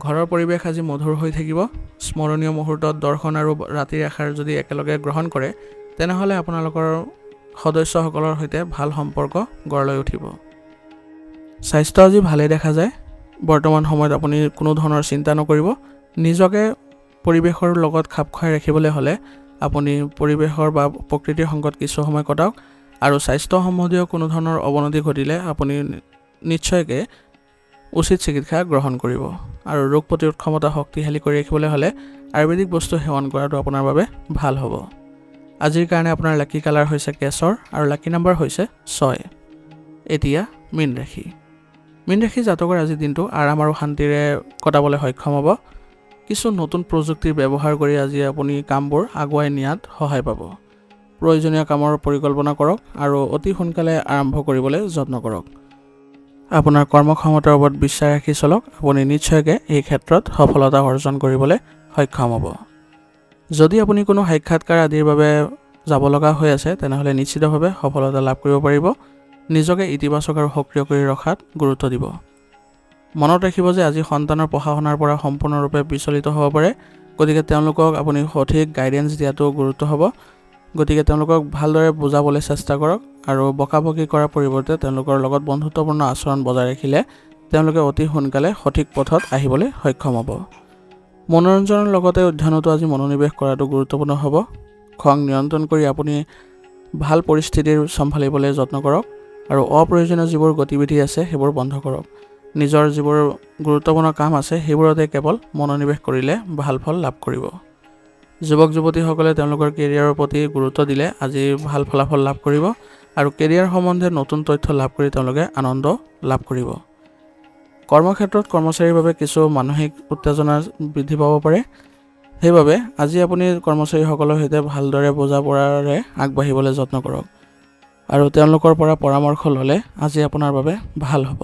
ঘৰৰ পৰিৱেশ আজি মধুৰ হৈ থাকিব। স্মৰণীয় মুহূৰ্তত দৰ্শন আৰু ৰাতিৰ আহাৰ যদি একেলগে গ্ৰহণ কৰে তেনেহ'লে আপোনালোকৰ সদস্যসকলৰ সৈতে ভাল সম্পৰ্ক গঢ় লৈ উঠিব। স্বাস্থ্য আজি ভালেই দেখা যায়। বৰ্তমান সময়ত আপুনি কোনো ধৰণৰ চিন্তা নকৰিব। নিজকে পৰিৱেশৰ লগত খাপ খুৱাই ৰাখিবলৈ হ'লে আপুনি পৰিৱেশৰ বা প্ৰকৃতিৰ সংগত কিছু সময় কটাওক আৰু স্বাস্থ্য সম্বন্ধীয় কোনো ধৰণৰ অৱনতি ঘটিলে আপুনি নিশ্চয়কৈ উচিত চিকিৎসা গ্ৰহণ কৰিব আৰু ৰোগ প্ৰতিৰোধ ক্ষমতা শক্তিশালী কৰি ৰাখিবলৈ হ'লে আয়ুৰ্বেদিক বস্তু সেৱন কৰাটো আপোনাৰ বাবে ভাল হ'ব। আজিৰ কাৰণে আপোনাৰ লাকি কালাৰ হৈছে কেশৰ আৰু লাকি নাম্বাৰ হৈছে 6। এতিয়া মীন ৰাশি। মীন ৰাশি জাতকৰ আজিৰ দিনটো আৰাম আৰু শান্তিৰে কটাবলৈ সক্ষম হ'ব। কিছু নতুন প্ৰযুক্তিৰ ব্যৱহাৰ কৰি আজি আপুনি কামবোৰ আগুৱাই নিয়াত সহায় পাব। প্ৰয়োজনীয় কামৰ পৰিকল্পনা কৰক আৰু অতি সোনকালে আৰম্ভ কৰিবলৈ যত্ন কৰক। আপোনাৰ কৰ্মক্ষমতাৰ ওপৰত বিশ্বাস ৰাখি চলক। আপুনি নিশ্চয়কৈ এই ক্ষেত্ৰত সফলতা অৰ্জন কৰিবলৈ সক্ষম হ'ব। যদি আপুনি কোনো সাক্ষাৎকাৰ আদিৰ বাবে যাব লগা হৈ আছে তেনেহ'লে নিশ্চিতভাৱে সফলতা লাভ কৰিব পাৰিব। নিজকে ইতিবাচক আৰু সক্ৰিয় কৰি ৰখাত গুৰুত্ব দিব। মনত ৰাখিব যে আজি সন্তানৰ পঢ়া শুনাৰ পৰা সম্পূৰ্ণৰূপে বিচলিত হ'ব পাৰে গতিকে তেওঁলোকক আপুনি সঠিক গাইডেন্স দিয়াটো গুৰুত্ব হ'ব। গতিকে তেওঁলোকক ভালদৰে বুজাবলৈ চেষ্টা কৰক আৰু বকাবকি কৰাৰ পৰিৱৰ্তে তেওঁলোকৰ লগত বন্ধুত্বপূৰ্ণ আচৰণ বজাই ৰাখিলে তেওঁলোকে অতি সোনকালে সঠিক পথত আহিবলৈ সক্ষম হ'ব। মনোৰঞ্জনৰ লগতে অধ্যয়নতো আজি মনোনিৱেশ কৰাটো গুৰুত্বপূৰ্ণ হ'ব। খং নিয়ন্ত্ৰণ কৰি আপুনি ভাল পৰিস্থিতিৰ চম্ভালিবলৈ যত্ন কৰক আৰু অপ্ৰয়োজনীয় যিবোৰ গতিবিধি আছে সেইবোৰ বন্ধ কৰক। নিজৰ যিবোৰ গুৰুত্বপূৰ্ণ কাম আছে সেইবোৰতে কেৱল মনোনিৱেশ কৰিলে ভাল ফল লাভ কৰিব। যুৱক যুৱতীসকলে তেওঁলোকৰ কেৰিয়াৰৰ প্ৰতি গুৰুত্ব দিলে আজি ভাল ফলাফল লাভ কৰিব আৰু কেৰিয়াৰ সম্বন্ধে নতুন তথ্য লাভ কৰি তেওঁলোকে আনন্দ লাভ কৰিব। কৰ্মক্ষেত্ৰত কৰ্মচাৰীৰ বাবে কিছু মানসিক উত্তেজনা বৃদ্ধি পাব পাৰে। সেইবাবে আজি আপুনি কৰ্মচাৰীসকলৰ সৈতে ভালদৰে বুজা-পৰাৰে আগবাঢ়িবলৈ যত্ন কৰক আৰু তেওঁলোকৰ পৰা পৰামৰ্শ ল'লে আজি আপোনাৰ বাবে ভাল হ'ব।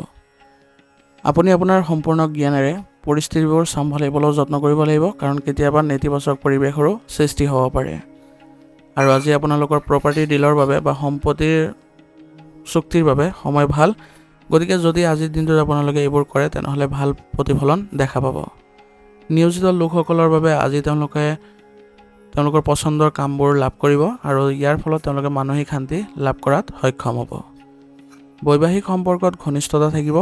আপুনি আপোনাৰ সম্পূৰ্ণ জ্ঞানেৰে পৰিস্থিতিবোৰ চম্ভালিবলৈ যত্ন কৰিব লাগিব, কাৰণ কেতিয়াবা নেতিবাচক পৰিৱেশৰো সৃষ্টি হ'ব পাৰে। আৰু আজি আপোনালোকৰ প্ৰপাৰ্টি ডিলৰ বাবে বা সম্পত্তিৰ চুক্তিৰ বাবে সময় ভাল। গতিকে যদি আজিৰ দিনটোত আপোনালোকে এইবোৰ কৰে তেনেহ'লে ভাল প্ৰতিফলন দেখা পাব। নিয়োজিত লোকসকলৰ বাবে আজি তেওঁলোকে তেওঁলোকৰ পচন্দৰ কামবোৰ লাভ কৰিব আৰু ইয়াৰ ফলত তেওঁলোকে মানসিক শান্তি লাভ কৰাত সক্ষম হ'ব। বৈবাহিক সম্পৰ্কত ঘনিষ্ঠতা থাকিব,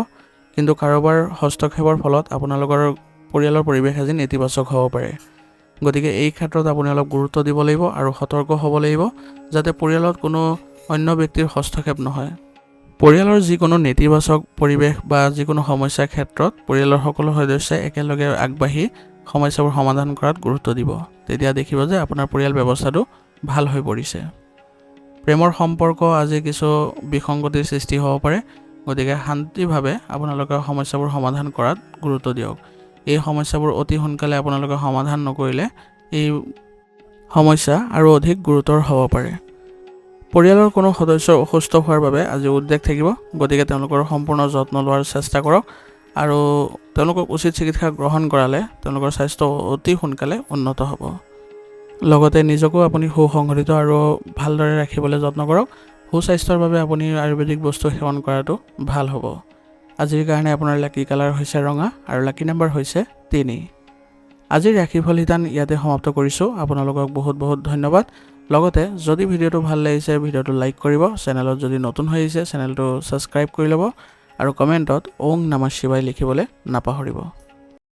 কিন্তু কাৰোবাৰ হস্তক্ষেপৰ ফলত আপোনালোকৰ পৰিয়ালৰ পৰিৱেশ আজি নেতিবাচক হ'ব পাৰে। গতিকে এই ক্ষেত্ৰত আপুনি অলপ গুৰুত্ব দিব লাগিব আৰু সতৰ্ক হ'ব লাগিব যাতে পৰিয়ালত কোনো অন্য ব্যক্তিৰ হস্তক্ষেপ নহয়। পৰিয়ালৰ যিকোনো নেতিবাচক পৰিৱেশ বা যিকোনো সমস্যাৰ ক্ষেত্ৰত পৰিয়ালৰ সকলো সদস্যই একেলগে আগবাঢ়ি সমস্যাবোৰ সমাধান কৰাত গুৰুত্ব দিব। তেতিয়া দেখিব যে আপোনাৰ পৰিয়াল ব্যৱস্থাটো ভাল হৈ পৰিছে। প্ৰেমৰ সম্পৰ্ক আজি কিছু বিসংগতিৰ সৃষ্টি হ'ব পাৰে। গতিকে শান্তিভাৱে আপোনালোকে সমস্যাবোৰ সমাধান কৰাত গুৰুত্ব দিয়ক। এই সমস্যাবোৰ অতি সোনকালে আপোনালোকে সমাধান নকৰিলে এই সমস্যা আৰু অধিক গুৰুতৰ হ'ব পাৰে। পৰিয়ালৰ কোনো সদস্য অসুস্থ হোৱাৰ বাবে আজি উদ্বেগ থাকিব। গতিকে তেওঁলোকৰ সম্পূৰ্ণ যত্ন লোৱাৰ চেষ্টা কৰক আৰু তেওঁলোকক উচিত চিকিৎসা গ্ৰহণ কৰালে তেওঁলোকৰ স্বাস্থ্য অতি সোনকালে উন্নত হ'ব। লগতে নিজকো আপুনি সুসংগঠিত আৰু ভালদৰে ৰাখিবলৈ যত্ন কৰক। সুস্বাস্থ্যৰ বাবে আপুনি আয়ুৰ্বেদিক বস্তু সেৱন কৰাটো ভাল হ'ব। আজিৰ কাৰণে আপোনাৰ লাকি কালাৰ হৈছে ৰঙা আৰু লাকি নাম্বাৰ হৈছে 3। আজিৰ ৰাশিফল শিতান ইয়াতে সমাপ্ত কৰিছোঁ। আপোনালোকক বহুত বহুত ধন্যবাদ। লগতে যদি ভিডিঅ'টো ভাল লাগিছে ভিডিঅ'টো লাইক কৰিব, চেনেলত যদি নতুন হৈ আহিছে চেনেলটো ছাবস্ক্ৰাইব কৰি ল'ব আৰু কমেণ্টত ওং নমঃ শিৱায় লিখিবলৈ নাপাহৰিব।